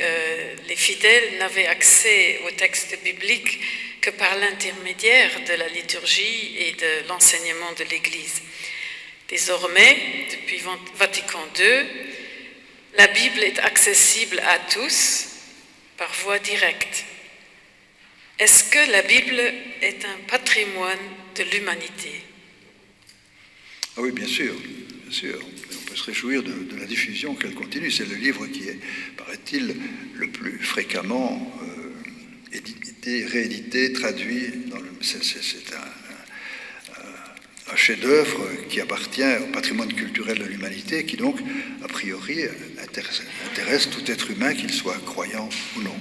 F: les fidèles n'avaient accès au texte biblique que par l'intermédiaire de la liturgie et de l'enseignement de l'Église. Désormais, depuis Vatican II, la Bible est accessible à tous par voie directe. Est-ce que la Bible est un patrimoine de l'humanité?
C: Ah oui, bien sûr, bien sûr. On peut se réjouir de la diffusion qu'elle continue. C'est le livre qui est, paraît-il, le plus fréquemment édité, réédité, traduit. C'est un chef-d'œuvre qui appartient au patrimoine culturel de l'humanité, qui donc, a priori, intéresse tout être humain, qu'il soit croyant ou non.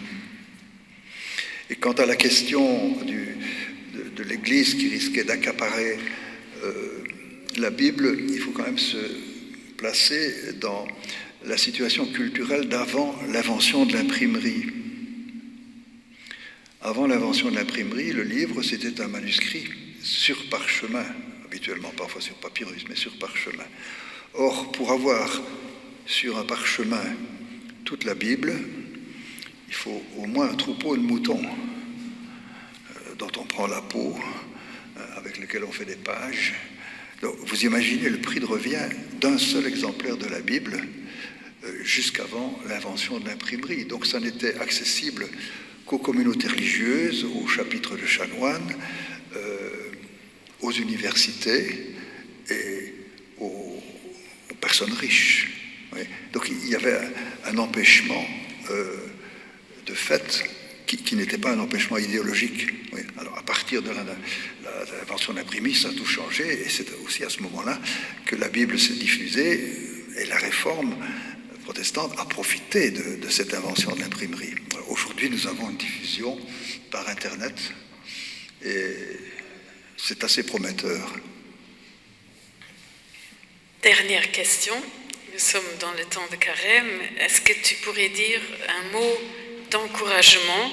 C: Et quant à la question de l'Église qui risquait d'accaparer la Bible, il faut quand même se placer dans la situation culturelle d'avant l'invention de l'imprimerie. Avant l'invention de l'imprimerie, le livre, c'était un manuscrit sur parchemin, habituellement parfois sur papyrus, mais sur parchemin. Or, pour avoir sur un parchemin toute la Bible, il faut au moins un troupeau de moutons dont on prend la peau, avec lequel on fait des pages. Donc, vous imaginez le prix de revient d'un seul exemplaire de la Bible jusqu'avant l'invention de l'imprimerie. Donc ça n'était accessible qu'aux communautés religieuses, aux chapitres de chanoines, aux universités et aux personnes riches. Oui. Donc il y avait un empêchement de fait qui n'était pas un empêchement idéologique. Oui. Alors à partir de l'invention l'invention de l'imprimerie, ça a tout changé, et c'est aussi à ce moment-là que la Bible s'est diffusée, et la réforme protestante a profité de cette invention de l'imprimerie. Aujourd'hui, nous avons une diffusion par Internet, et c'est assez prometteur.
F: Dernière question. Nous sommes dans le temps de carême. Est-ce que tu pourrais dire un mot d'encouragement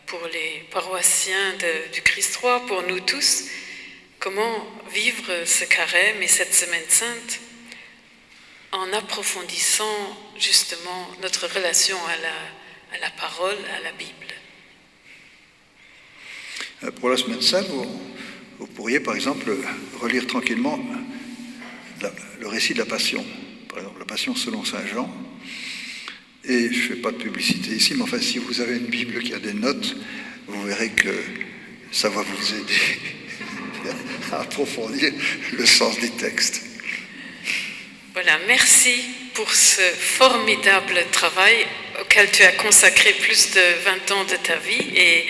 F: pour les paroissiens du Christ roi, pour nous tous? Comment vivre ce carême et cette semaine sainte en approfondissant justement notre relation à la parole, à la Bible?
C: Pour la semaine sainte, vous pourriez par exemple relire tranquillement le récit de la Passion, par exemple la Passion selon Saint Jean. Et je ne fais pas de publicité ici, mais enfin si vous avez une Bible qui a des notes, vous verrez que ça va vous aider à approfondir le sens des textes.
F: Voilà, merci pour ce formidable travail auquel tu as consacré plus de 20 ans de ta vie. Et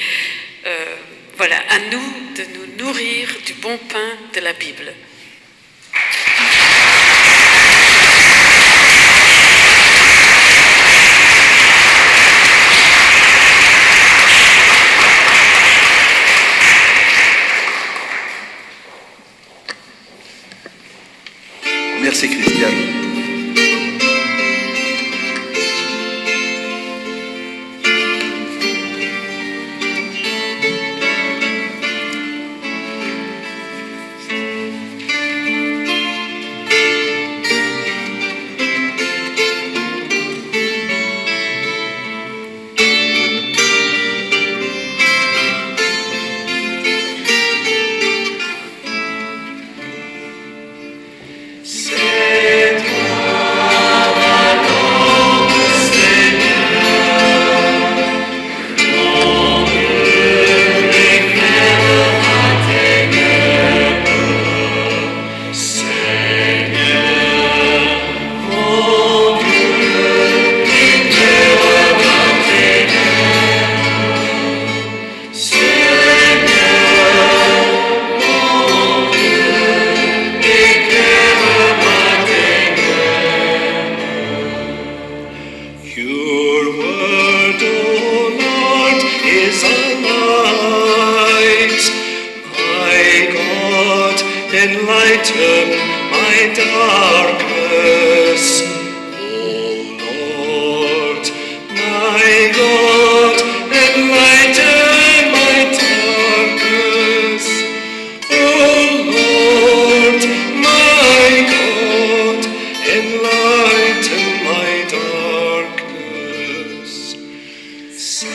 F: voilà, à nous de nous nourrir du bon pain de la Bible.
C: Merci Christiane.
G: Enlighten my darkness, O Lord, my God, enlighten my darkness, O Lord, my God, enlighten my darkness. C'est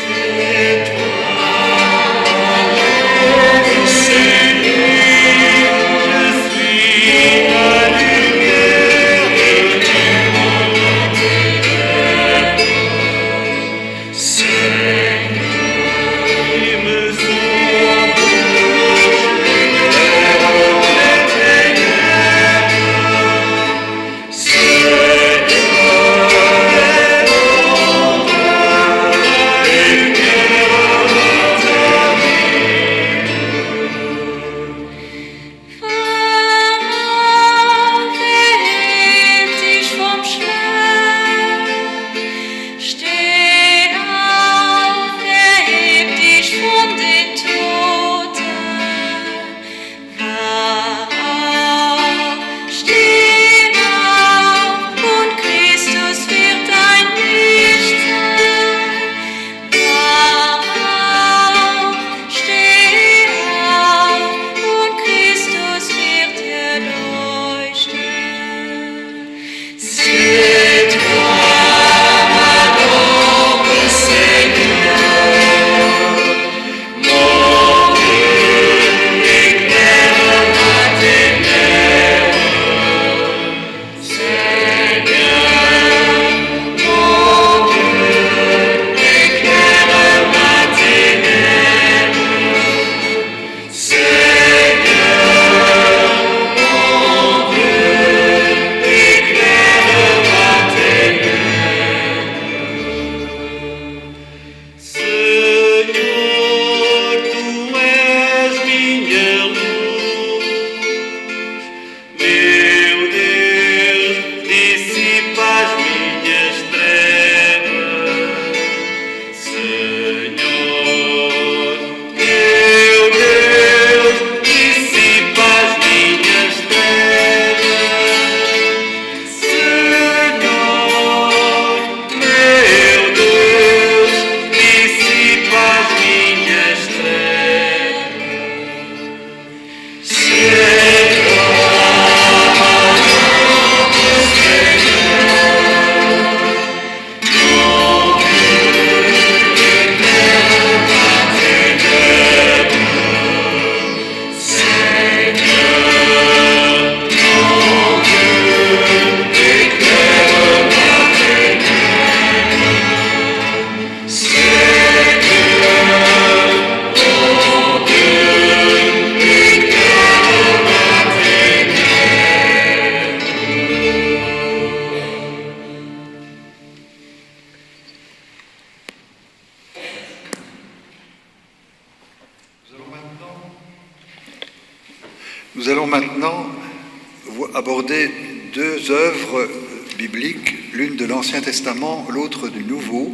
C: aborder deux œuvres bibliques, l'une de l'Ancien Testament, l'autre du Nouveau.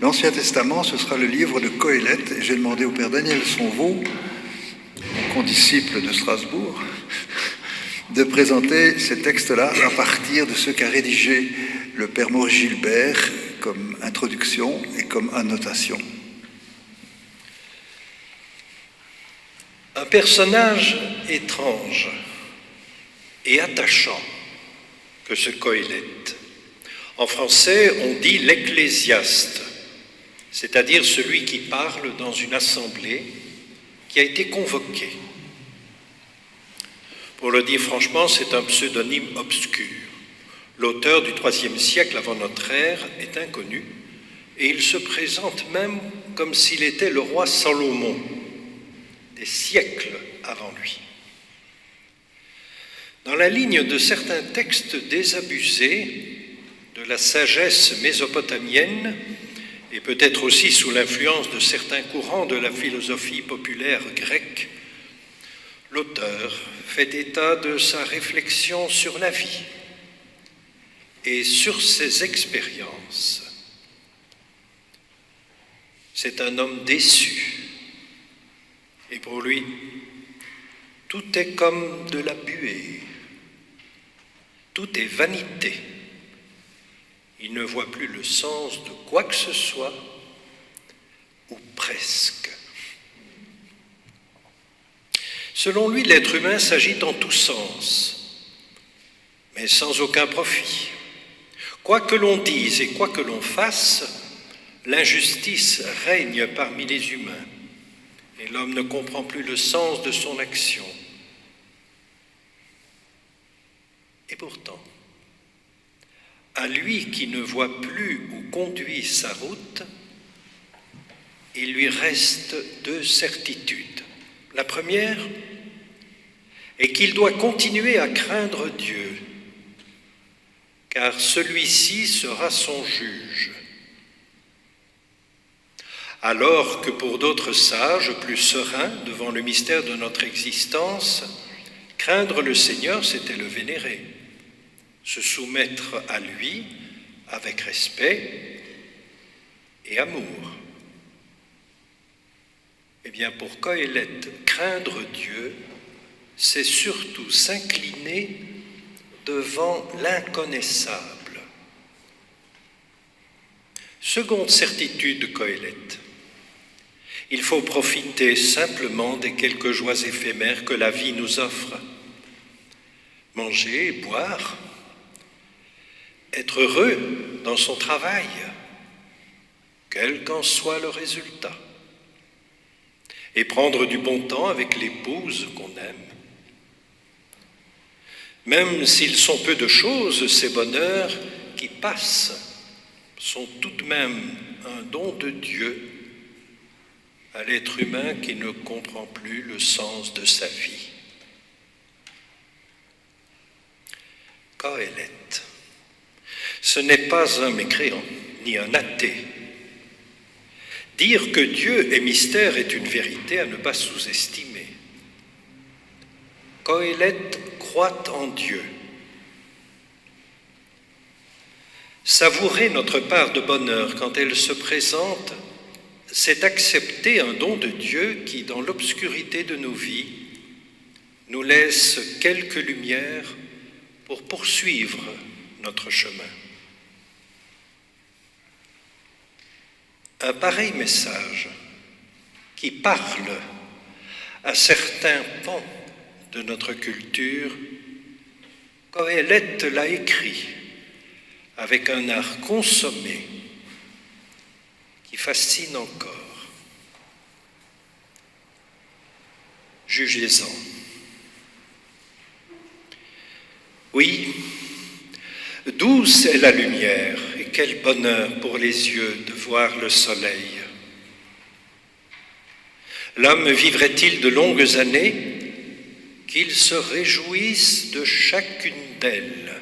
C: L'Ancien Testament, ce sera le livre de Qoéleth, et j'ai demandé au Père Daniel Sonvaux, condisciple de Strasbourg, de présenter ces textes-là à partir de ce qu'a rédigé le Père Maurice Gilbert comme introduction et comme annotation.
H: Un personnage étrange et attachant que ce Qoéleth. En français, on dit l'ecclésiaste, c'est-à-dire celui qui parle dans une assemblée qui a été convoquée. Pour le dire franchement, c'est un pseudonyme obscur. L'auteur du IIIe siècle avant notre ère est inconnu et il se présente même comme s'il était le roi Salomon, des siècles avant lui. Dans la ligne de certains textes désabusés de la sagesse mésopotamienne et peut-être aussi sous l'influence de certains courants de la philosophie populaire grecque, l'auteur fait état de sa réflexion sur la vie et sur ses expériences. C'est un homme déçu. Et pour lui, tout est comme de la buée, tout est vanité. Il ne voit plus le sens de quoi que ce soit, ou presque. Selon lui, l'être humain s'agite en tous sens, mais sans aucun profit. Quoi que l'on dise et quoi que l'on fasse, l'injustice règne parmi les humains. Et l'homme ne comprend plus le sens de son action. Et pourtant, à lui qui ne voit plus où conduit sa route, il lui reste deux certitudes. La première est qu'il doit continuer à craindre Dieu, car celui-ci sera son juge. Alors que pour d'autres sages, plus sereins devant le mystère de notre existence, craindre le Seigneur, c'était le vénérer, se soumettre à lui avec respect et amour. Eh bien, pour Qoéleth, craindre Dieu, c'est surtout s'incliner devant l'inconnaissable. Seconde certitude de Qoéleth. Il faut profiter simplement des quelques joies éphémères que la vie nous offre. Manger, boire, être heureux dans son travail, quel qu'en soit le résultat, et prendre du bon temps avec l'épouse qu'on aime. Même s'ils sont peu de choses, ces bonheurs qui passent sont tout de même un don de Dieu à l'être humain qui ne comprend plus le sens de sa vie. Qoéleth, ce n'est pas un mécréant, ni un athée. Dire que Dieu est mystère est une vérité à ne pas sous-estimer. Qoéleth croit en Dieu. Savourer notre part de bonheur quand elle se présente, c'est accepter un don de Dieu qui, dans l'obscurité de nos vies, nous laisse quelques lumières pour poursuivre notre chemin. Un pareil message qui parle à certains pans de notre culture, Qoéleth l'a écrit avec un art consommé qui fascine encore. Jugez-en. Oui, douce est la lumière et quel bonheur pour les yeux de voir le soleil. L'homme vivrait-il de longues années qu'il se réjouisse de chacune d'elles,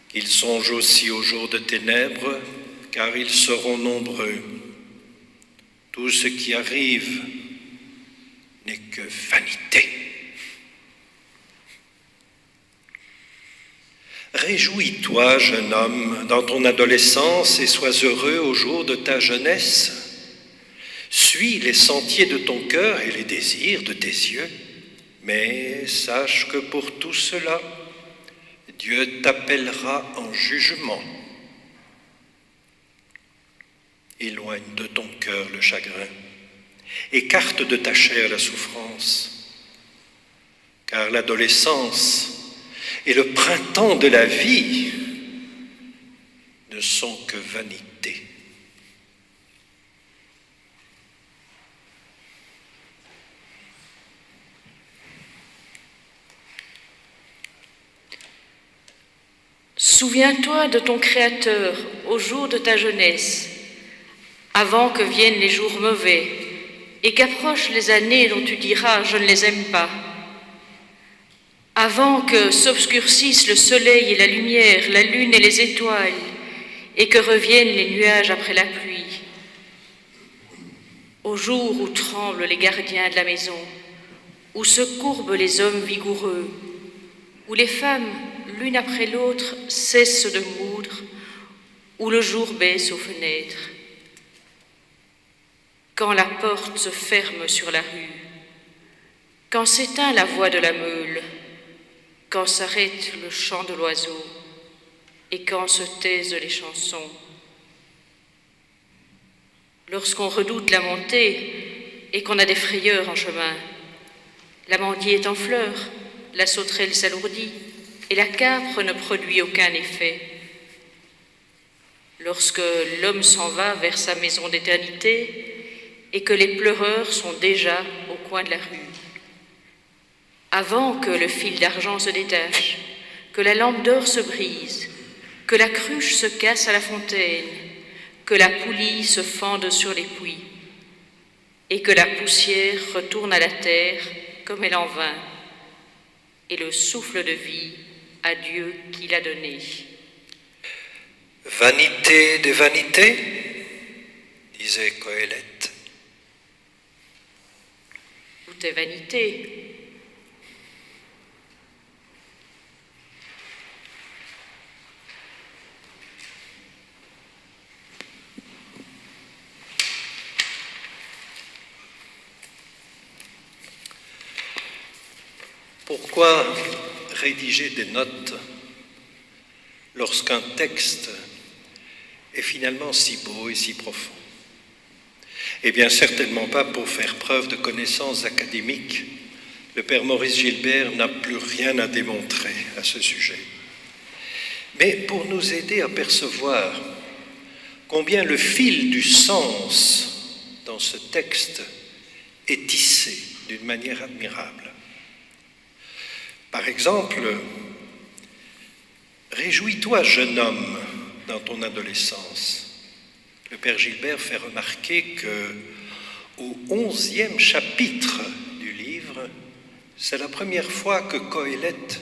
H: qu'il songe aussi aux jours de ténèbres, car ils seront nombreux. Tout ce qui arrive n'est que vanité. Réjouis-toi, jeune homme, dans ton adolescence et sois heureux au jour de ta jeunesse. Suis les sentiers de ton cœur et les désirs de tes yeux, mais sache que pour tout cela, Dieu t'appellera en jugement. Éloigne de ton cœur le chagrin, écarte de ta chair la souffrance, car l'adolescence et le printemps de la vie ne sont que vanité.
I: Souviens-toi de ton Créateur au jour de ta jeunesse, avant que viennent les jours mauvais et qu'approchent les années dont tu diras « je ne les aime pas ». Avant que s'obscurcissent le soleil et la lumière, la lune et les étoiles, et que reviennent les nuages après la pluie. Au jour où tremblent les gardiens de la maison, où se courbent les hommes vigoureux, où les femmes, l'une après l'autre, cessent de moudre, où le jour baisse aux fenêtres. Quand la porte se ferme sur la rue, quand s'éteint la voix de la meule, quand s'arrête le chant de l'oiseau et quand se taisent les chansons. Lorsqu'on redoute la montée et qu'on a des frayeurs en chemin, l'amandier est en fleurs, la sauterelle s'alourdit et la capre ne produit aucun effet. Lorsque l'homme s'en va vers sa maison d'éternité et que les pleureurs sont déjà au coin de la rue, avant que le fil d'argent se détache, que la lampe d'or se brise, que la cruche se casse à la fontaine, que la poulie se fende sur les puits, et que la poussière retourne à la terre comme elle en vint, et le souffle de vie à Dieu qui l'a donné.
H: Vanité des vanités, disait Coëlette.
I: Tout est vanité.
H: Pourquoi rédiger des notes lorsqu'un texte est finalement si beau et si profond? Eh bien, certainement pas pour faire preuve de connaissances académiques. Le père Maurice Gilbert n'a plus rien à démontrer à ce sujet. Mais pour nous aider à percevoir combien le fil du sens dans ce texte est tissé d'une manière admirable. Par exemple, réjouis-toi, jeune homme, dans ton adolescence. Le père Gilbert fait remarquer qu'au 11e chapitre du livre, c'est la première fois que Coëlette,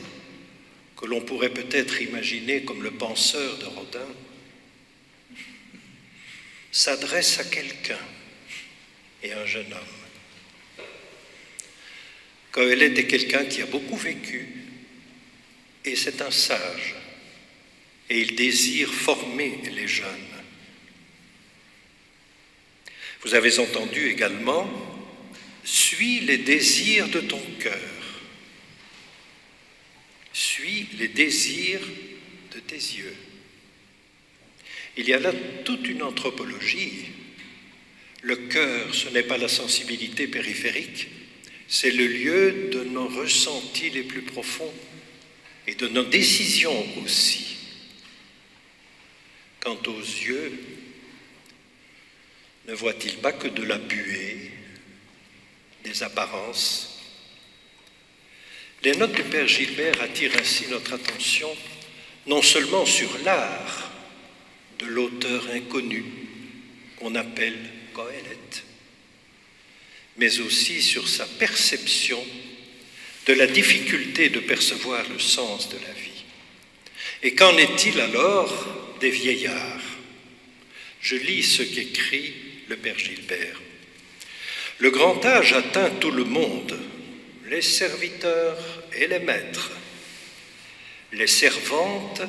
H: que l'on pourrait peut-être imaginer comme le penseur de Rodin, s'adresse à quelqu'un et à un jeune homme. Coëlette est quelqu'un qui a beaucoup vécu et c'est un sage et il désire former les jeunes. Vous avez entendu également « Suis les désirs de ton cœur ». Suis les désirs de tes yeux. Il y a là toute une anthropologie. Le cœur, ce n'est pas la sensibilité périphérique, c'est le lieu de nos ressentis les plus profonds et de nos décisions aussi. Quant aux yeux, ne voit-il pas que de la buée, des apparences? Les notes du père Gilbert attirent ainsi notre attention non seulement sur l'art de l'auteur inconnu qu'on appelle Coëlette, mais aussi sur sa perception de la difficulté de percevoir le sens de la vie. Et qu'en est-il alors des vieillards? Je lis ce qu'écrit le père Gilbert. « Le grand âge atteint tout le monde, les serviteurs et les maîtres. les servantes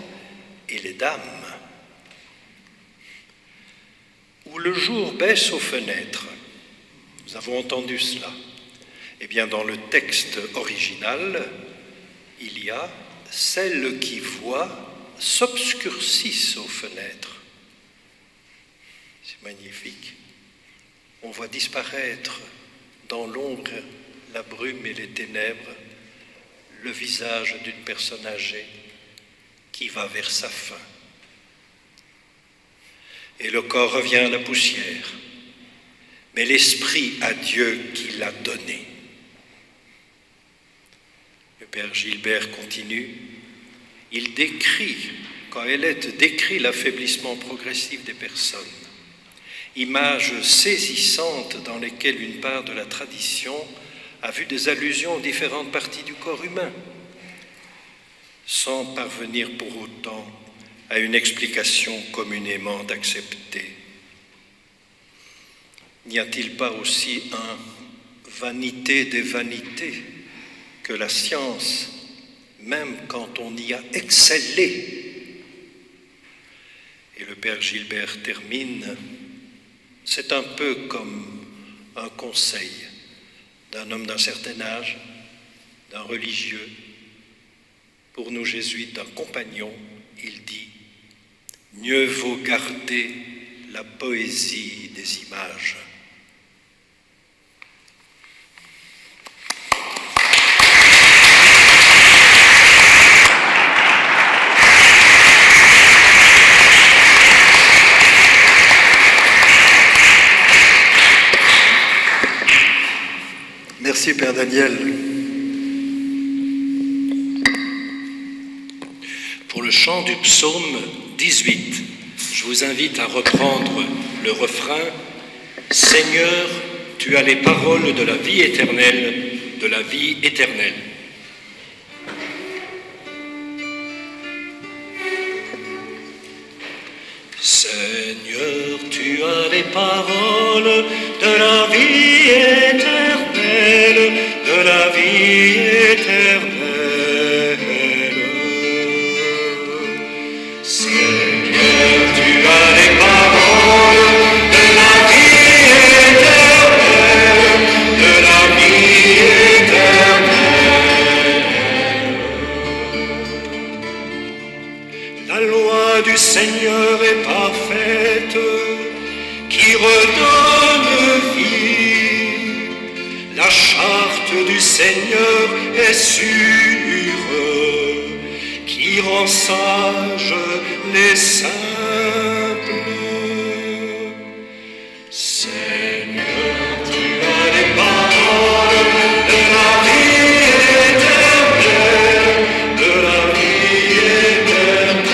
H: et les dames. Où le jour baisse aux fenêtres. Nous avons entendu cela. Eh bien, dans le texte original, il y a « celles qui voient s'obscurcissent aux fenêtres ». C'est magnifique. On voit disparaître dans l'ombre, la brume et les ténèbres, le visage d'une personne âgée qui va vers sa fin. Et le corps revient à la poussière, mais l'esprit à Dieu qui l'a donné. Le Père Gilbert continue, il décrit, quand Hélène décrit l'affaiblissement progressif des personnes, images saisissantes dans lesquelles une part de la tradition a vu des allusions aux différentes parties du corps humain, sans parvenir pour autant à une explication communément acceptée. N'y a-t-il pas aussi un vanité des vanités que la science, même quand on y a excellé? Et le Père Gilbert termine, c'est un peu comme un conseil d'un homme d'un certain âge, d'un religieux. Pour nous jésuites, d'un compagnon, il dit « Mieux vaut garder la poésie des images ».
C: Merci Père Daniel.
H: Pour le chant du psaume 18, je vous invite à reprendre le refrain « Seigneur, tu as les paroles de la vie éternelle, de la vie éternelle ». Seigneur, tu as les paroles de la vie éternelle, de la vie éternelle. Seigneur, tu as les paroles de la vie éternelle, de la vie éternelle. La loi du Seigneur est parfaite, qui redonne vie. La charte du Seigneur est sûre, qui rend sages les simples. Seigneur, tu as les paroles de la vie éternelle, de la vie éternelle.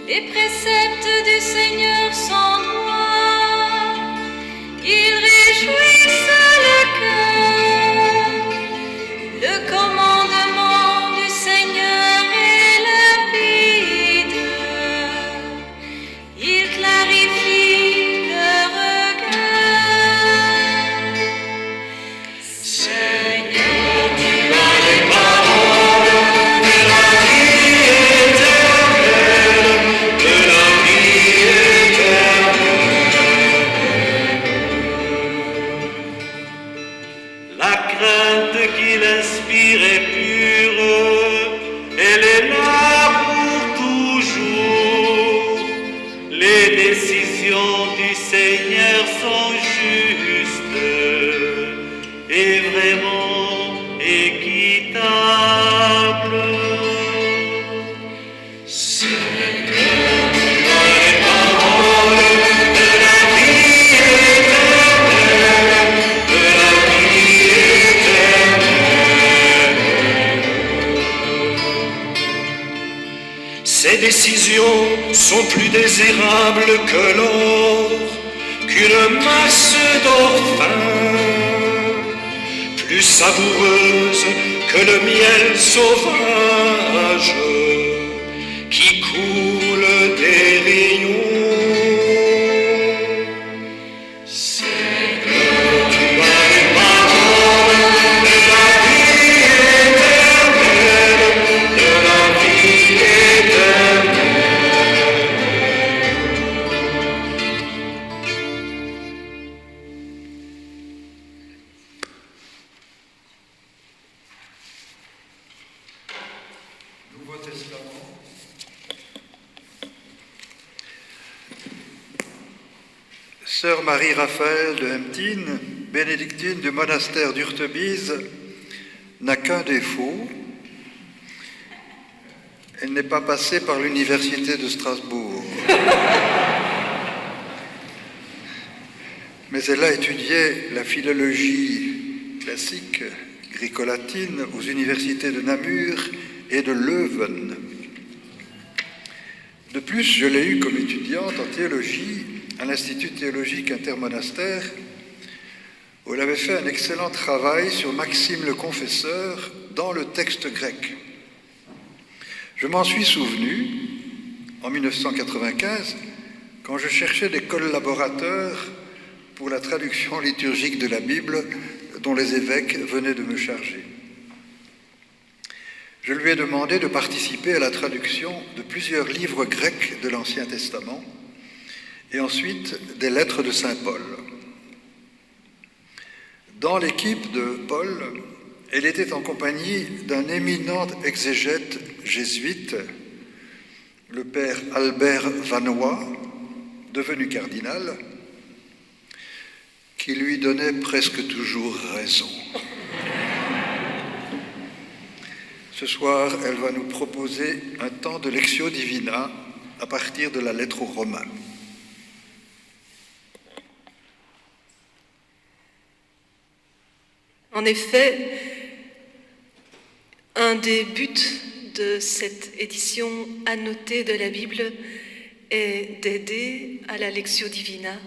J: Les préceptes du Seigneur sont droits, ils réjouissent le cœur. Le commandement du Seigneur est limpide, il clarifie le regard. Seigneur, tu as les paroles de la vie éternelle, de la vie éternelle.
G: La crainte qu'il inspire est pure, elle est là pour toujours. Les décisions du Seigneur sont justes et vraiment équitables. Seigneur, tu as les paroles de la vie éternelle, de la vie éternelle. Ces décisions sont plus désirables que l'or, qu'une masse d'or fin, plus savoureuse que le miel sauvage qui coule des rayons. Seigneur, tu as les paroles
C: Sœur Marie-Raphaël de Hemptine, bénédictine du monastère d'Urtebise, n'a qu'un défaut. Elle n'est pas passée par l'université de Strasbourg. Mais elle a étudié la philologie classique gréco-latine aux universités de Namur et de Leuven. De plus, je l'ai eue comme étudiante en théologie à l'Institut théologique intermonastère, où elle avait fait un excellent travail sur Maxime le Confesseur dans le texte grec. Je m'en suis souvenu en 1995, quand je cherchais des collaborateurs pour la traduction liturgique de la Bible dont les évêques venaient de me charger. Je lui ai demandé de participer à la traduction de plusieurs livres grecs de l'Ancien Testament et ensuite des lettres de saint Paul. Dans l'équipe de Paul, elle était en compagnie d'un éminent exégète jésuite, le père Albert Vanois, devenu cardinal, qui lui donnait presque toujours raison. Ce soir, elle va nous proposer un temps de Lectio Divina à partir de la lettre aux Romains.
K: En effet, un des buts de cette édition annotée de la Bible est d'aider à la Lectio Divina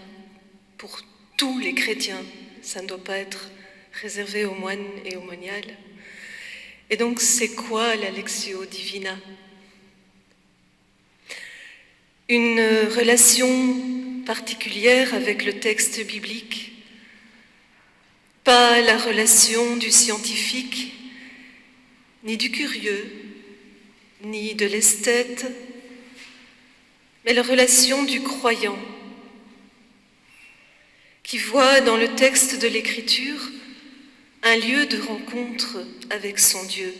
K: pour tous les chrétiens. Ça ne doit pas être réservé aux moines et aux moniales. Et donc, c'est quoi la Lectio Divina? Une relation particulière avec le texte biblique, pas la relation du scientifique, ni du curieux, ni de l'esthète, mais la relation du croyant, qui voit dans le texte de l'Écriture un lieu de rencontre avec son Dieu.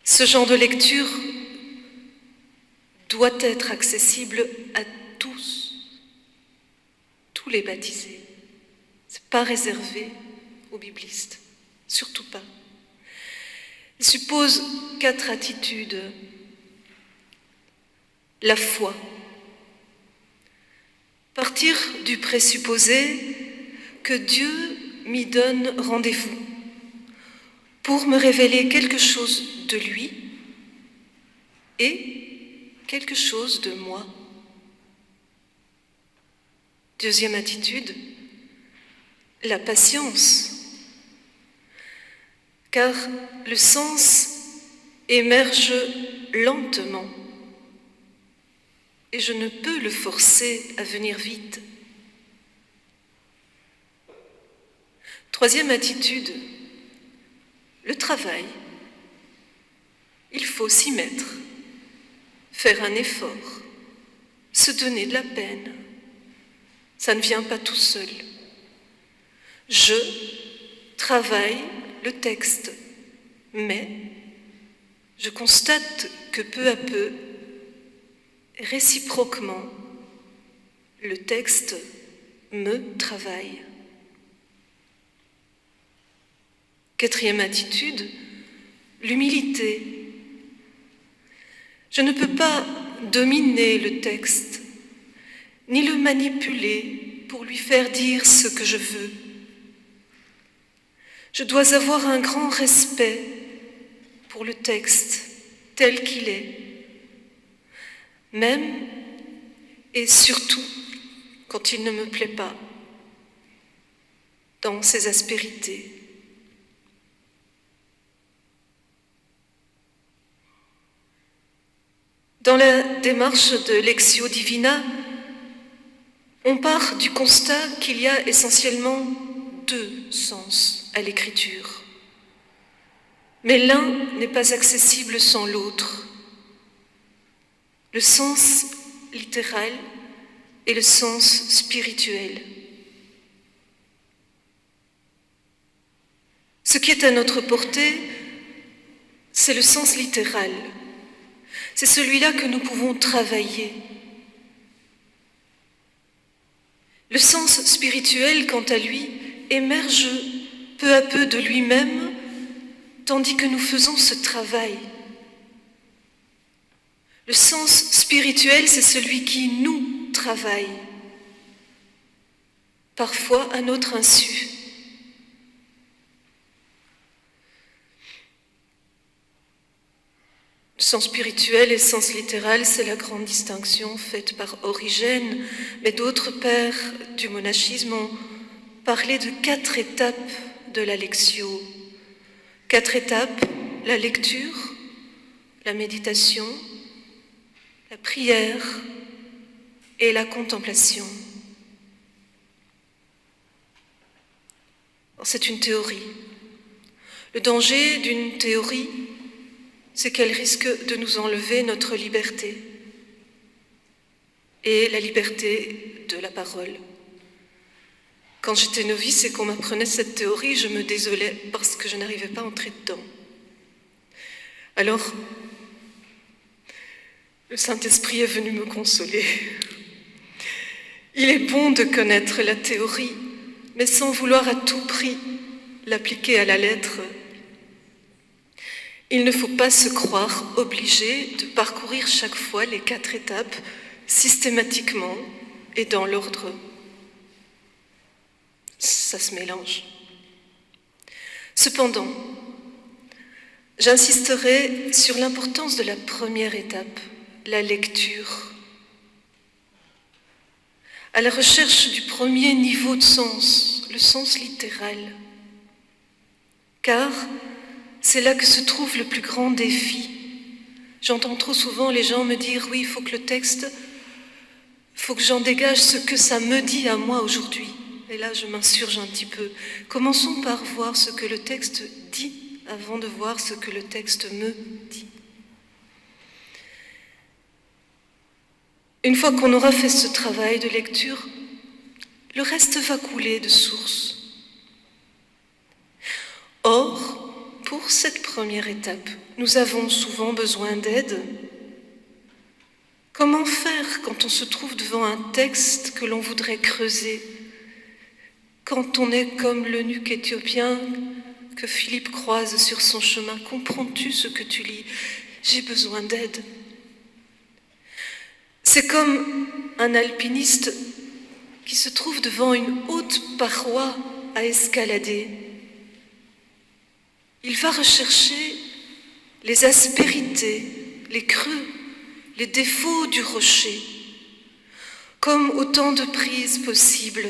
K: Ce genre de lecture doit être accessible à tous les baptisés. Ce n'est pas réservé aux biblistes, surtout pas. Il suppose 4 attitudes. La foi. Partir du présupposé que Dieu m'y donne rendez-vous pour me révéler quelque chose de lui et quelque chose de moi. Deuxième attitude, la patience, car le sens émerge lentement et je ne peux le forcer à venir vite. Troisième attitude, le travail. Il faut s'y mettre, faire un effort, se donner de la peine. Ça ne vient pas tout seul. Je travaille le texte, mais je constate que peu à peu, réciproquement, le texte me travaille. Quatrième attitude, l'humilité. Je ne peux pas dominer le texte, ni le manipuler pour lui faire dire ce que je veux. Je dois avoir un grand respect pour le texte tel qu'il est, même et surtout quand il ne me plaît pas, dans ses aspérités. Dans la démarche de Lectio Divina, on part du constat qu'il y a essentiellement 2 sens à l'écriture. Mais l'un n'est pas accessible sans l'autre. Le sens littéral et le sens spirituel. Ce qui est à notre portée, c'est le sens littéral. C'est celui-là que nous pouvons travailler Le sens spirituel, quant à lui, émerge peu à peu de lui-même, tandis que nous faisons ce travail. Le sens spirituel, c'est celui qui nous travaille, parfois à notre insu. Le sens spirituel et le sens littéral, c'est la grande distinction faite par Origène, mais d'autres pères du monachisme ont parlé de 4 étapes de la lectio. 4 étapes: la lecture, la méditation, la prière et la contemplation. C'est une théorie. Le danger d'une théorie, c'est qu'elle risque de nous enlever notre liberté et la liberté de la parole. Quand j'étais novice et qu'on m'apprenait cette théorie, je me désolais parce que je n'arrivais pas à entrer dedans. Alors, le Saint-Esprit est venu me consoler. Il est bon de connaître la théorie, mais sans vouloir à tout prix l'appliquer à la lettre. Il ne faut pas se croire obligé de parcourir chaque fois les 4 étapes systématiquement et dans l'ordre. Ça se mélange. Cependant, j'insisterai sur l'importance de la première étape, la lecture. À la recherche du premier niveau de sens, le sens littéral. Car c'est là que se trouve le plus grand défi. J'entends trop souvent les gens me dire « oui, il faut que le texte, il faut que j'en dégage ce que ça me dit à moi aujourd'hui ». Et là, je m'insurge un petit peu. Commençons par voir ce que le texte dit avant de voir ce que le texte me dit. Une fois qu'on aura fait ce travail de lecture, le reste va couler de source. Or, pour cette première étape, nous avons souvent besoin d'aide. Comment faire quand on se trouve devant un texte que l'on voudrait creuser? Quand on est comme l'eunuque éthiopien que Philippe croise sur son chemin, comprends-tu ce que tu lis? J'ai besoin d'aide. C'est comme un alpiniste qui se trouve devant une haute paroi à escalader. Il va rechercher les aspérités, les creux, les défauts du rocher, comme autant de prises possibles.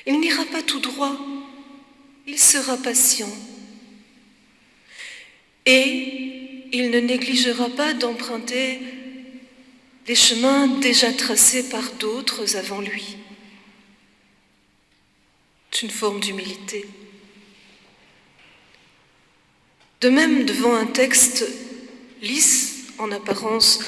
K: Il n'ira pas tout droit, il sera patient. Et il ne négligera pas d'emprunter les chemins déjà tracés par d'autres avant lui. C'est une forme d'humilité. De même, devant un texte lisse en apparence,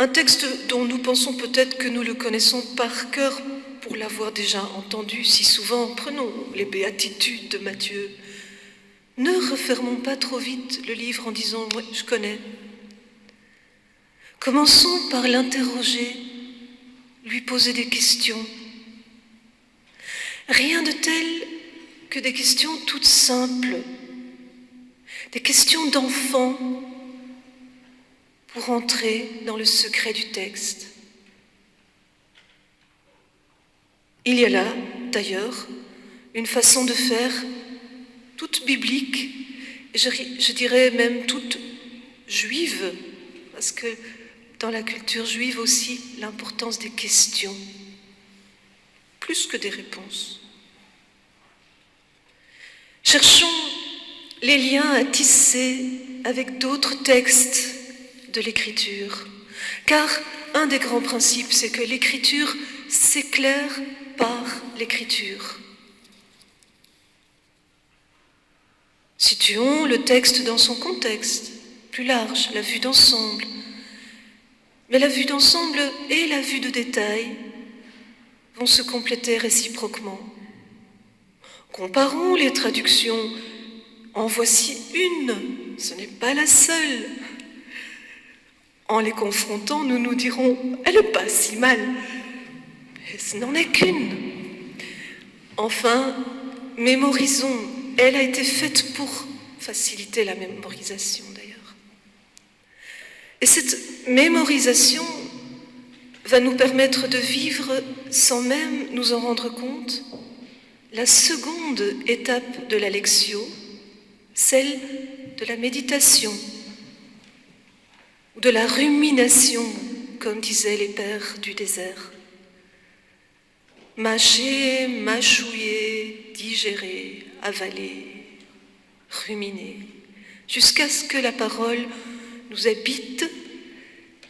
K: un texte dont nous pensons peut-être que nous le connaissons par cœur pour l'avoir déjà entendu si souvent, prenons les béatitudes de Matthieu. Ne refermons pas trop vite le livre en disant « oui, je connais ». Commençons par l'interroger, lui poser des questions. Rien de tel que des questions toutes simples, des questions d'enfant pour entrer dans le secret du texte. Il y a là, d'ailleurs, une façon de faire toute biblique, et je dirais même toute juive, parce que dans la culture juive aussi, l'importance des questions, plus que des réponses. Cherchons les liens à tisser avec d'autres textes de l'Écriture, car un des grands principes, c'est que l'Écriture s'éclaire par l'Écriture. Situons le texte dans son contexte, plus large, la vue d'ensemble. Mais la vue d'ensemble et la vue de détail vont se compléter réciproquement. Comparons les traductions. En voici une, ce n'est pas la seule. En les confrontant, nous nous dirons « elle n'est pas si mal ». Et ce n'en est qu'une. Enfin, mémorisons. Elle a été faite pour faciliter la mémorisation d'ailleurs. Et cette mémorisation va nous permettre de vivre, sans même nous en rendre compte, la seconde étape de la lectio, celle de la méditation, ou de la rumination, comme disaient les pères du désert. Mâcher, mâchouiller, digérer, avaler, ruminer, jusqu'à ce que la parole nous habite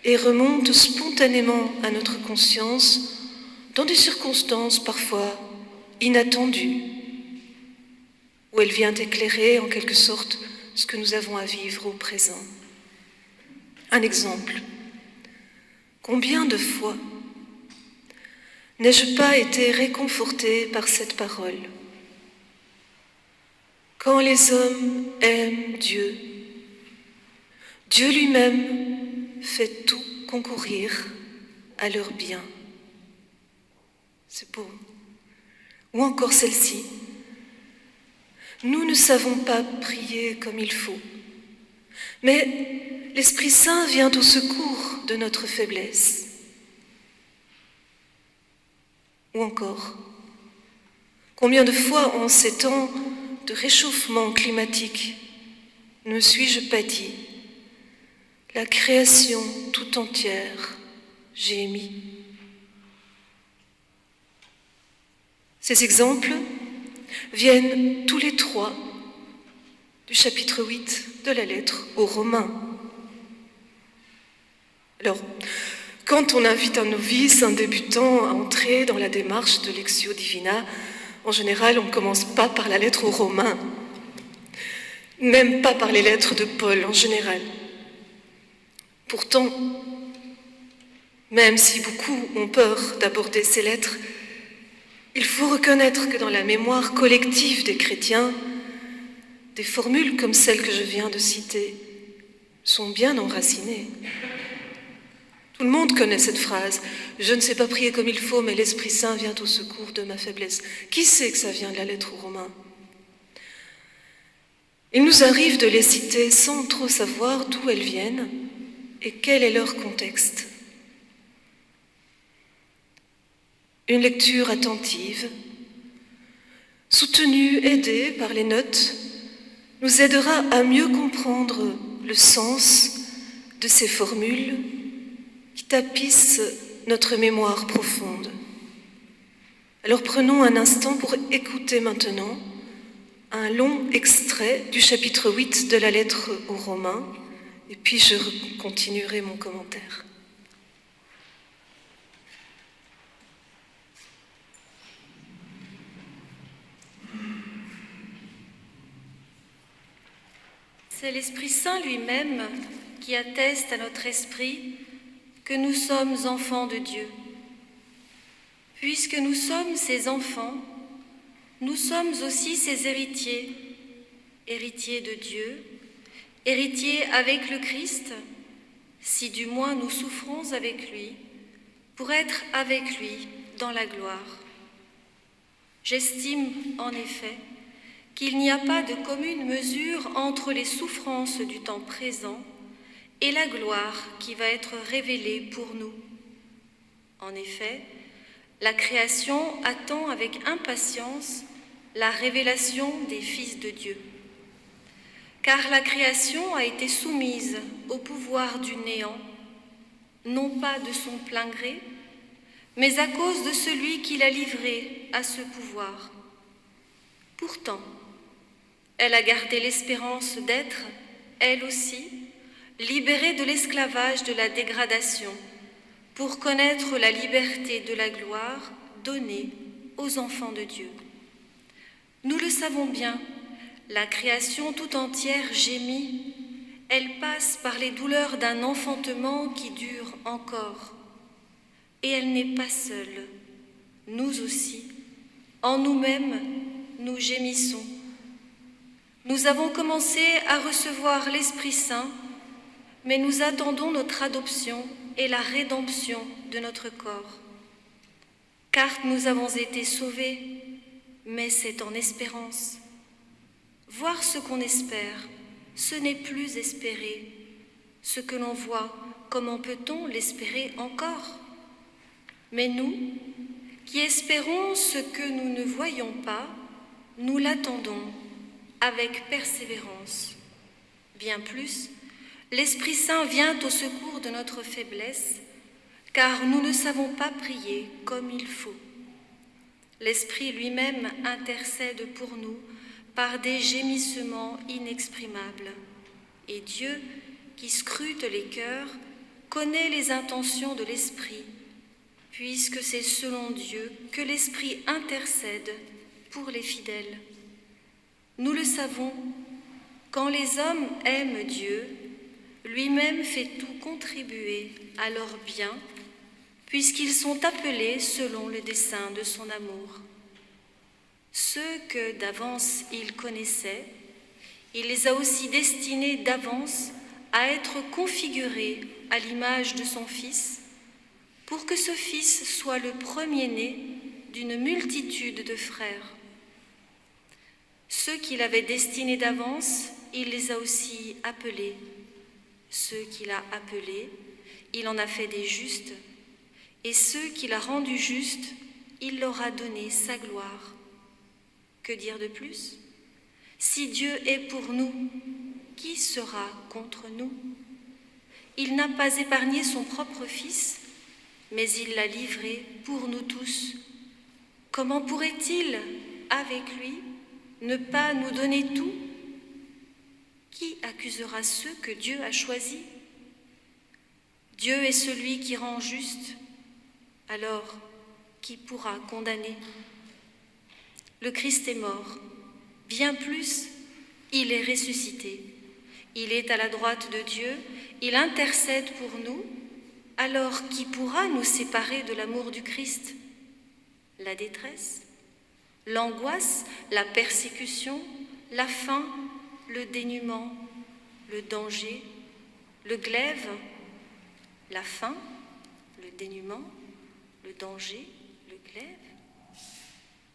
K: et remonte spontanément à notre conscience dans des circonstances parfois inattendues, où elle vient éclairer en quelque sorte ce que nous avons à vivre au présent. Un exemple. Combien de fois n'ai-je pas été réconfortée par cette parole? Quand les hommes aiment Dieu, Dieu lui-même fait tout concourir à leur bien. C'est beau. Ou encore celle-ci. Nous ne savons pas prier comme il faut, mais l'Esprit Saint vient au secours de notre faiblesse. Ou encore, combien de fois en ces temps de réchauffement climatique ne me suis-je pas dit, la création tout entière gémit. Ces exemples viennent tous les trois du chapitre 8 de la lettre aux Romains. Alors, quand on invite un novice, un débutant à entrer dans la démarche de Lectio Divina, en général, on ne commence pas par la lettre aux Romains, même pas par les lettres de Paul en général. Pourtant, même si beaucoup ont peur d'aborder ces lettres, il faut reconnaître que dans la mémoire collective des chrétiens, des formules comme celle que je viens de citer sont bien enracinées. Tout le monde connaît cette phrase « Je ne sais pas prier comme il faut, mais l'Esprit Saint vient au secours de ma faiblesse ». Qui sait que ça vient de la lettre aux Romains? Il nous arrive de les citer sans trop savoir d'où elles viennent et quel est leur contexte. Une lecture attentive, soutenue, aidée par les notes, nous aidera à mieux comprendre le sens de ces formules qui tapissent notre mémoire profonde. Alors prenons un instant pour écouter maintenant un long extrait du chapitre 8 de la lettre aux Romains, et puis je continuerai mon commentaire.
L: C'est l'Esprit Saint lui-même qui atteste à notre esprit que nous sommes enfants de Dieu. Puisque nous sommes ses enfants, nous sommes aussi ses héritiers, héritiers de Dieu, héritiers avec le Christ, si du moins nous souffrons avec lui, pour être avec lui dans la gloire. J'estime en effet qu'il n'y a pas de commune mesure entre les souffrances du temps présent et la gloire qui va être révélée pour nous. En effet, la création attend avec impatience la révélation des fils de Dieu. Car la création a été soumise au pouvoir du néant, non pas de son plein gré, mais à cause de celui qui l'a livrée à ce pouvoir. Pourtant, elle a gardé l'espérance d'être, elle aussi, libérée de l'esclavage de la dégradation, pour connaître la liberté de la gloire donnée aux enfants de Dieu. Nous le savons bien, la création tout entière gémit, elle passe par les douleurs d'un enfantement qui dure encore. Et elle n'est pas seule, nous aussi, en nous-mêmes, nous gémissons. Nous avons commencé à recevoir l'Esprit Saint, mais nous attendons notre adoption et la rédemption de notre corps. car nous avons été sauvés, mais c'est en espérance. Voir ce qu'on espère, ce n'est plus espérer. Ce que l'on voit, comment peut-on l'espérer encore? Mais nous, qui espérons ce que nous ne voyons pas, nous l'attendons avec persévérance. Bien plus, l'Esprit Saint vient au secours de notre faiblesse, car nous ne savons pas prier comme il faut. L'Esprit lui-même intercède pour nous par des gémissements inexprimables. Et Dieu, qui scrute les cœurs, connaît les intentions de l'Esprit, puisque c'est selon Dieu que l'Esprit intercède pour les fidèles. Nous le savons, quand les hommes aiment Dieu, lui-même fait tout contribuer à leur bien, puisqu'ils sont appelés selon le dessein de son amour. Ceux que d'avance il connaissait, il les a aussi destinés d'avance à être configurés à l'image de son Fils, pour que ce Fils soit le premier-né d'une multitude de frères. Ceux qu'il avait destinés d'avance, il les a aussi appelés. Ceux qu'il a appelés, il en a fait des justes, et ceux qu'il a rendus justes, il leur a donné sa gloire. Que dire de plus? Si Dieu est pour nous, qui sera contre nous? Il n'a pas épargné son propre Fils, mais il l'a livré pour nous tous. Comment pourrait-il, avec lui, ne pas nous donner tout? Qui accusera ceux que Dieu a choisis? Dieu est celui qui rend juste, alors qui pourra condamner? Le Christ est mort, bien plus, il est ressuscité. Il est à la droite de Dieu, il intercède pour nous, alors qui pourra nous séparer de l'amour du Christ? La détresse, l'angoisse, la persécution, la faim, le dénuement, le danger, le glaive, la faim, le dénuement, le danger, le glaive.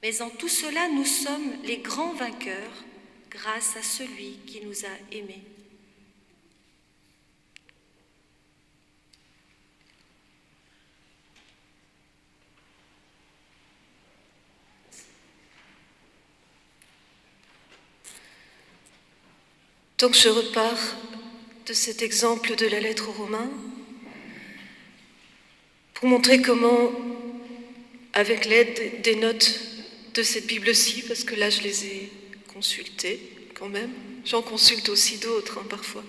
L: Mais en tout cela, nous sommes les grands vainqueurs grâce à celui qui nous a aimés.
K: Donc je repars de cet exemple de la lettre aux Romains pour montrer comment, avec l'aide des notes de cette Bible-ci, parce que là je les ai consultées quand même, j'en consulte aussi d'autres parfois.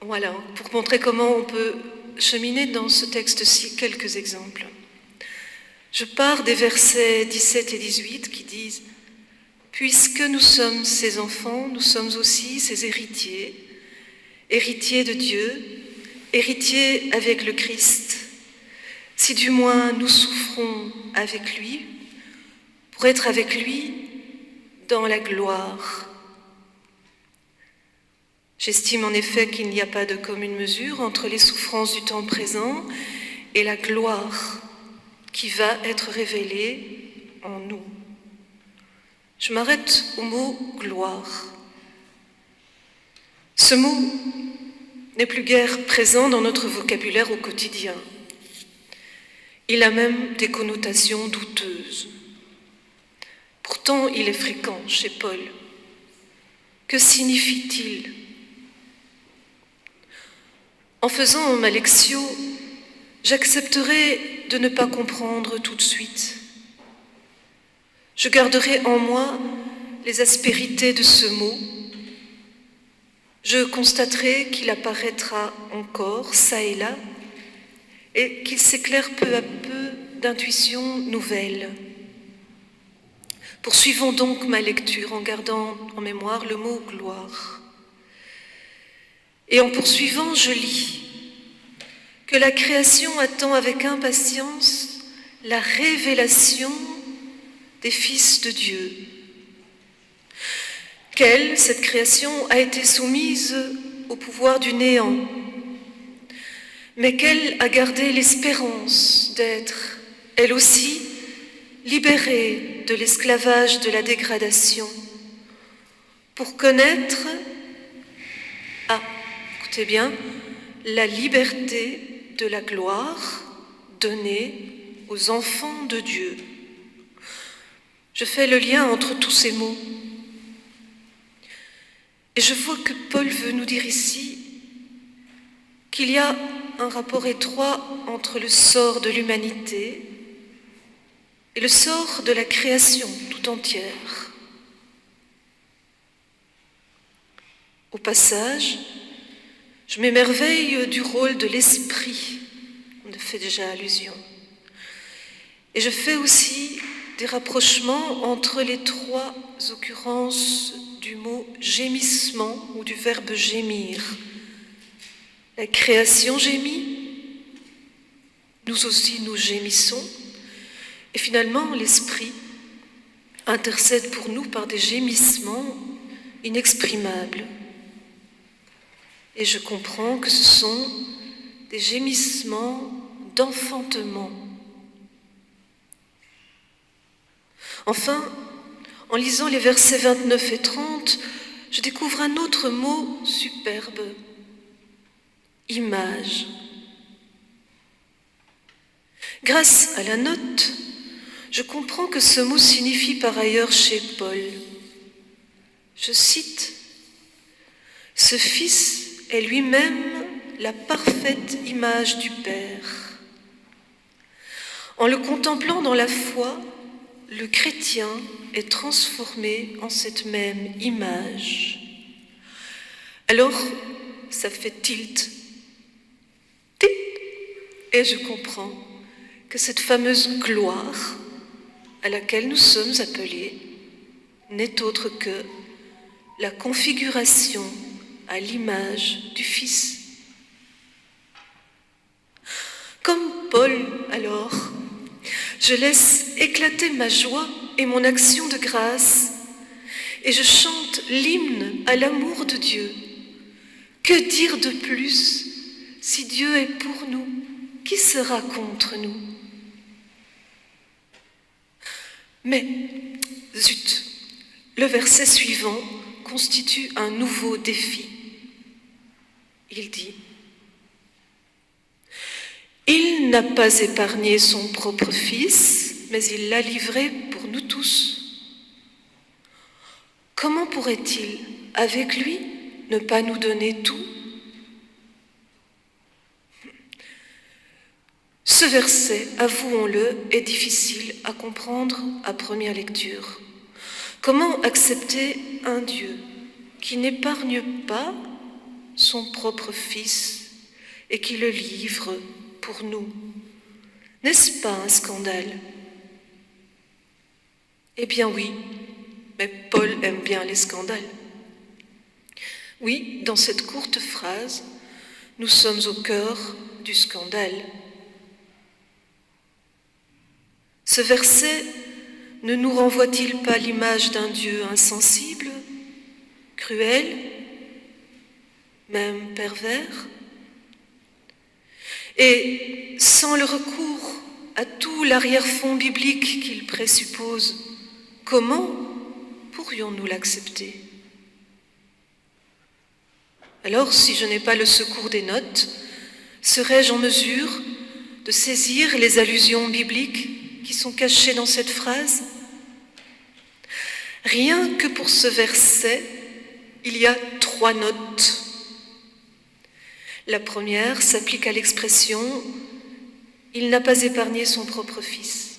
K: Voilà, pour montrer comment on peut cheminer dans ce texte-ci, quelques exemples. Je pars des versets 17 et 18 qui disent: puisque nous sommes ses enfants, nous sommes aussi ses héritiers, héritiers de Dieu, héritiers avec le Christ, si du moins nous souffrons avec lui, pour être avec lui dans la gloire. J'estime en effet qu'il n'y a pas de commune mesure entre les souffrances du temps présent et la gloire qui va être révélée en nous. Je m'arrête au mot « gloire ». Ce mot n'est plus guère présent dans notre vocabulaire au quotidien. Il a même des connotations douteuses. Pourtant, il est fréquent chez Paul. Que signifie-t-il? En faisant ma lectio, j'accepterai de ne pas comprendre tout de suite. Je garderai en moi les aspérités de ce mot. Je constaterai qu'il apparaîtra encore, ça et là, et qu'il s'éclaire peu à peu d'intuitions nouvelles. Poursuivons donc ma lecture en gardant en mémoire le mot « gloire ». Et en poursuivant, je lis que la création attend avec impatience la révélation des fils de Dieu. Qu'elle, cette création, a été soumise au pouvoir du néant. mais qu'elle a gardé l'espérance d'être, elle aussi, libérée de l'esclavage de la dégradation, pour connaître, écoutez bien, la liberté de la gloire donnée aux enfants de Dieu. Je fais le lien entre tous ces mots. Et je vois que Paul veut nous dire ici qu'il y a un rapport étroit entre le sort de l'humanité et le sort de la création tout entière. Au passage, je m'émerveille du rôle de l'esprit, on a fait déjà allusion, et je fais aussi des rapprochements entre les trois occurrences du mot gémissement ou du verbe gémir. La création gémit, nous aussi nous gémissons, et finalement l'esprit intercède pour nous par des gémissements inexprimables. Et je comprends que ce sont des gémissements d'enfantement. Enfin, en lisant les versets 29 et 30, je découvre un autre mot superbe, image. Grâce à la note, je comprends que ce mot signifie par ailleurs chez Paul, je cite, « Ce Fils est lui-même la parfaite image du Père. » En le contemplant dans la foi, le chrétien est transformé en cette même image. Alors, ça fait tilt, et je comprends que cette fameuse gloire à laquelle nous sommes appelés n'est autre que la configuration à l'image du Fils. Comme Paul, alors, je laisse éclater ma joie et mon action de grâce, et je chante l'hymne à l'amour de Dieu. Que dire de plus? Si Dieu est pour nous, qui sera contre nous? Mais, zut, le verset suivant constitue un nouveau défi. Il dit, « Il n'a pas épargné son propre Fils, mais il l'a livré pour nous tous. Comment pourrait-il, avec lui, ne pas nous donner tout ?» Ce verset, avouons-le, est difficile à comprendre à première lecture. Comment accepter un Dieu qui n'épargne pas son propre Fils et qui le livre pour nous? N'est-ce pas un scandale? Eh bien oui, mais Paul aime bien les scandales. Oui, dans cette courte phrase, nous sommes au cœur du scandale. Ce verset ne nous renvoie-t-il pas l'image d'un Dieu insensible, cruel, même pervers? Et sans le recours à tout l'arrière-fond biblique qu'il présuppose, comment pourrions-nous l'accepter? Alors, si je n'ai pas le secours des notes, serais-je en mesure de saisir les allusions bibliques qui sont cachées dans cette phrase? Rien que pour ce verset, il y a 3 notes. La première s'applique à l'expression « Il n'a pas épargné son propre Fils »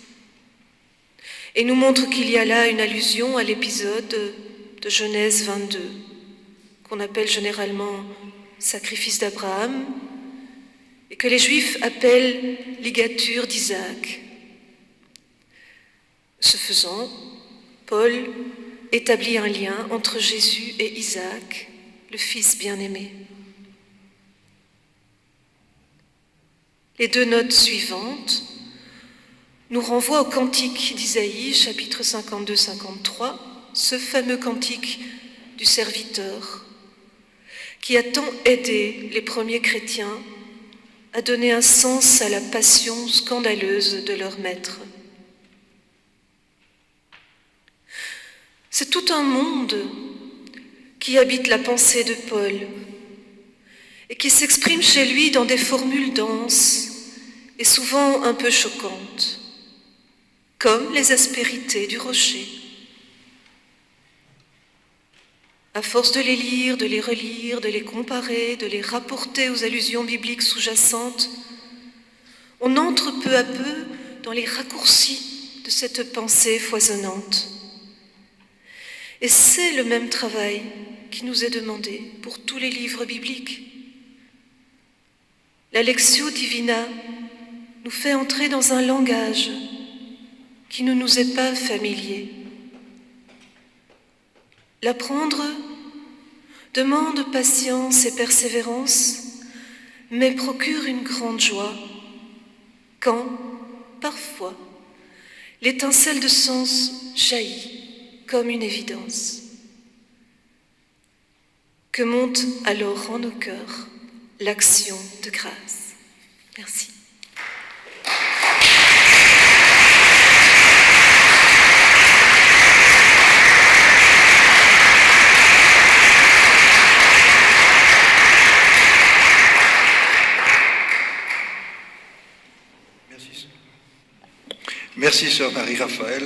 K: et nous montre qu'il y a là une allusion à l'épisode de Genèse 22, qu'on appelle généralement « sacrifice d'Abraham » et que les Juifs appellent « ligature d'Isaac ». Ce faisant, Paul établit un lien entre Jésus et Isaac, le fils bien-aimé. Les 2 notes suivantes nous renvoient au cantique d'Isaïe, chapitre 52-53, ce fameux cantique du serviteur qui a tant aidé les premiers chrétiens à donner un sens à la passion scandaleuse de leur maître. C'est tout un monde qui habite la pensée de Paul et qui s'exprime chez lui dans des formules denses et souvent un peu choquantes, comme les aspérités du rocher. À force de les lire, de les relire, de les comparer, de les rapporter aux allusions bibliques sous-jacentes, on entre peu à peu dans les raccourcis de cette pensée foisonnante. Et c'est le même travail qui nous est demandé pour tous les livres bibliques. La Lectio Divina nous fait entrer dans un langage qui ne nous est pas familier. L'apprendre demande patience et persévérance, mais procure une grande joie quand, parfois, l'étincelle de sens jaillit comme une évidence. Que monte alors en nos cœurs l'action de grâce. Merci.
C: Merci, sœur Marie-Raphaël.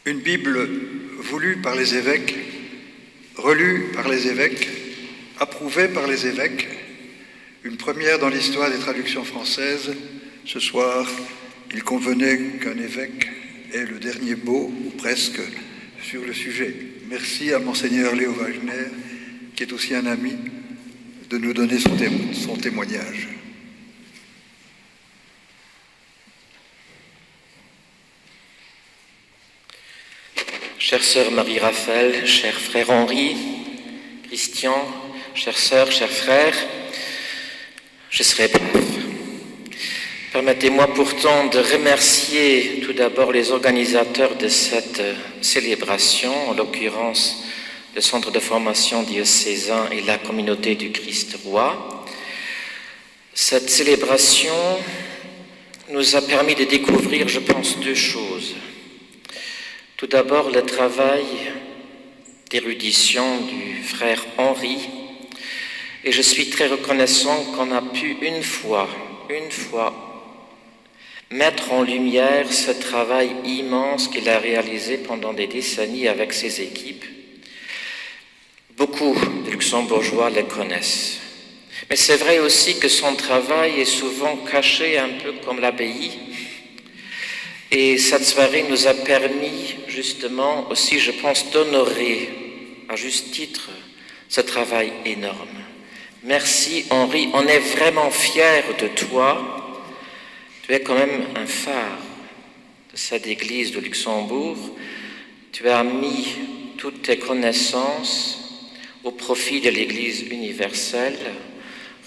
C: Une Bible voulue par les évêques, relue par les évêques, approuvée par les évêques, une première dans l'histoire des traductions françaises. Ce soir, il convenait qu'un évêque ait le dernier mot, ou presque, sur le sujet. Merci à Monseigneur Léo Wagner, qui est aussi un ami, de nous donner son témoignage.
M: Chère sœur Marie-Raphaël, cher frère Henri, Christian, chère sœur, chers frères, je serai bref. Permettez-moi pourtant de remercier tout d'abord les organisateurs de cette célébration, en l'occurrence le Centre de formation diocésain et la Communauté du Christ Roi. Cette célébration nous a permis de découvrir, je pense, deux choses. Tout d'abord, le travail d'érudition du frère Henri, et je suis très reconnaissant qu'on a pu une fois, mettre en lumière ce travail immense qu'il a réalisé pendant des décennies avec ses équipes. Beaucoup de Luxembourgeois le connaissent. Mais c'est vrai aussi que son travail est souvent caché un peu comme l'abbaye. Et cette soirée nous a permis justement aussi, je pense, d'honorer à juste titre ce travail énorme. Merci Henri, on est vraiment fiers de toi. Tu es quand même un phare de cette église de Luxembourg. Tu as mis toutes tes connaissances au profit de l'église universelle,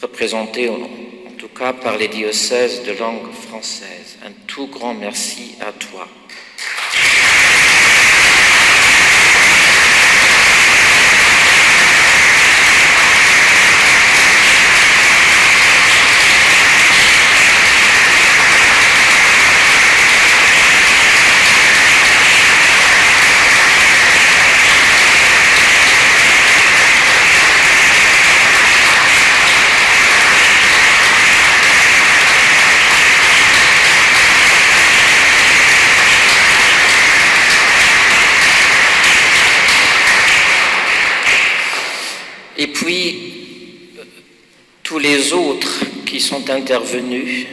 M: représentée en tout cas par les diocèses de langue française. Un tout grand merci à toi. Et puis, tous les autres qui sont intervenus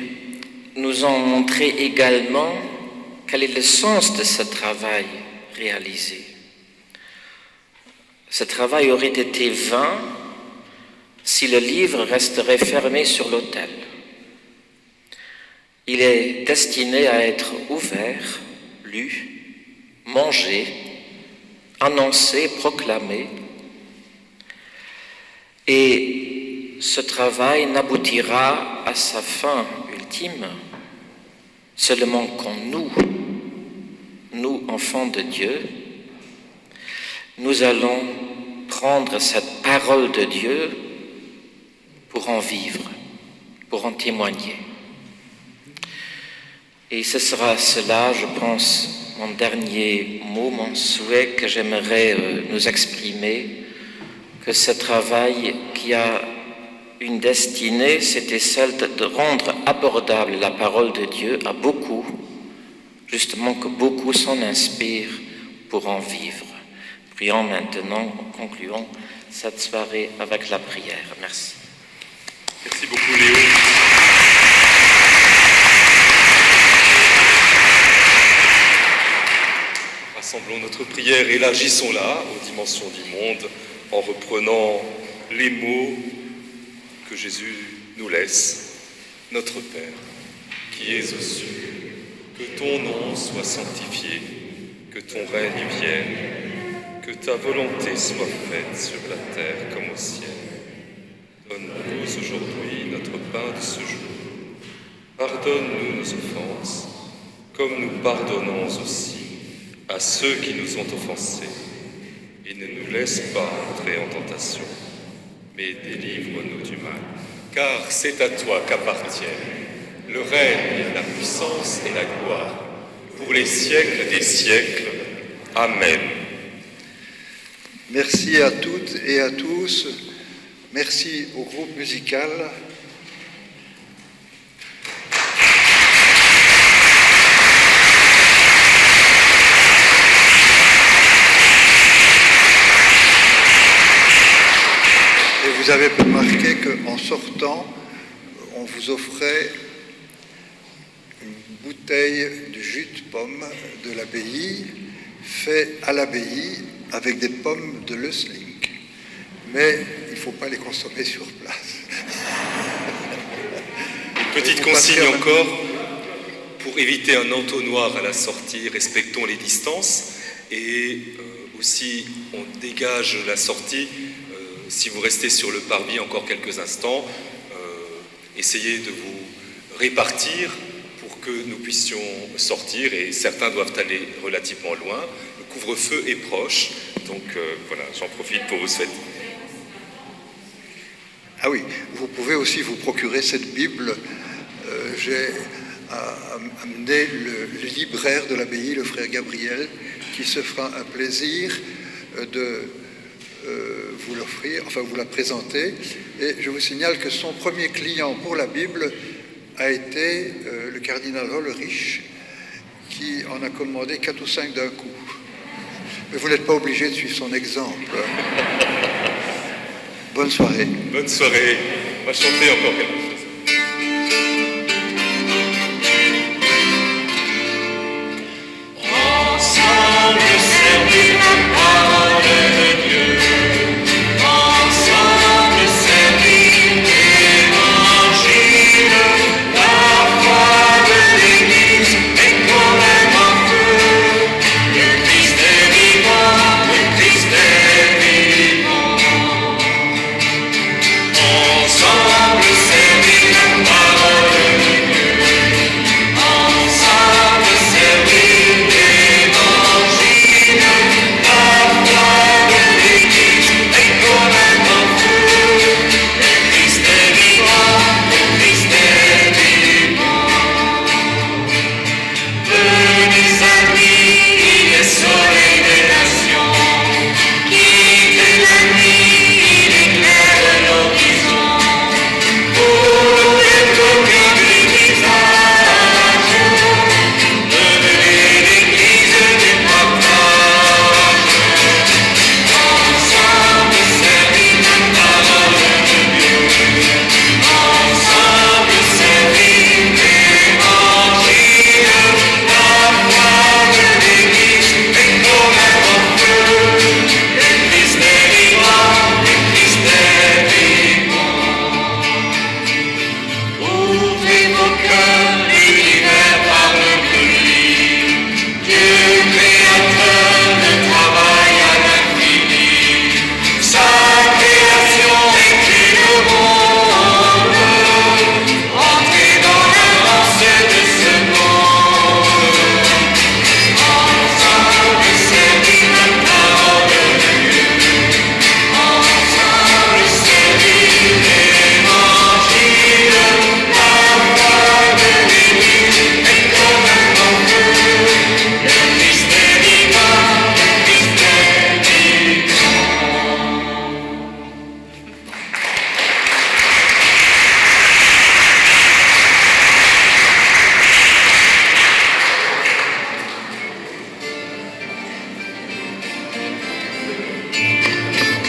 M: nous ont montré également quel est le sens de ce travail réalisé. Ce travail aurait été vain si le livre resterait fermé sur l'autel. Il est destiné à être ouvert, lu, mangé, annoncé, proclamé. Et ce travail n'aboutira à sa fin ultime seulement quand nous, enfants de Dieu, nous allons prendre cette parole de Dieu pour en vivre, pour en témoigner. Et ce sera cela, je pense, mon dernier mot, mon souhait que j'aimerais nous exprimer, que ce travail qui a une destinée, c'était celle de rendre abordable la parole de Dieu à beaucoup, justement que beaucoup s'en inspirent pour en vivre. Prions maintenant, concluons cette soirée avec la prière. Merci.
B: Merci beaucoup Léo. Rassemblons notre prière, élargissons-la aux dimensions du monde en reprenant les mots que Jésus nous laisse. Notre Père, qui es aux cieux, que ton nom soit sanctifié, que ton règne vienne, que ta volonté soit faite sur la terre comme au ciel. Donne-nous aujourd'hui notre pain de ce jour. Pardonne-nous nos offenses, comme nous pardonnons aussi à ceux qui nous ont offensés. Et ne nous laisse pas entrer en tentation, mais délivre-nous du mal. Car c'est à toi qu'appartiennent le règne, la puissance et la gloire, pour les siècles des siècles. Amen.
C: Merci à toutes et à tous. Merci au groupe musical. Et vous avez remarqué qu'en sortant, on vous offrait une bouteille de jus de pomme de l'abbaye, fait à l'abbaye avec des pommes de Leusling. Mais il ne faut pas les consommer sur place.
B: Une petite consigne encore, pour éviter un entonnoir à la sortie, respectons les distances et aussi on dégage la sortie. Si vous restez sur le parvis encore quelques instants, essayez de vous répartir pour que nous puissions sortir et certains doivent aller relativement loin. Le couvre-feu est proche, donc voilà, j'en profite pour vous souhaiter.
C: Ah oui, vous pouvez aussi vous procurer cette Bible. J'ai amené le libraire de l'abbaye, le frère Gabriel, qui se fera un plaisir de vous l'offrir, enfin vous la présenter. Et je vous signale que son premier client pour la Bible a été le cardinal Rollerich, qui en a commandé 4 ou 5 d'un coup. Mais vous n'êtes pas obligé de suivre son exemple. Bonne soirée.
B: Bonne soirée. On va chanter encore quelque chose.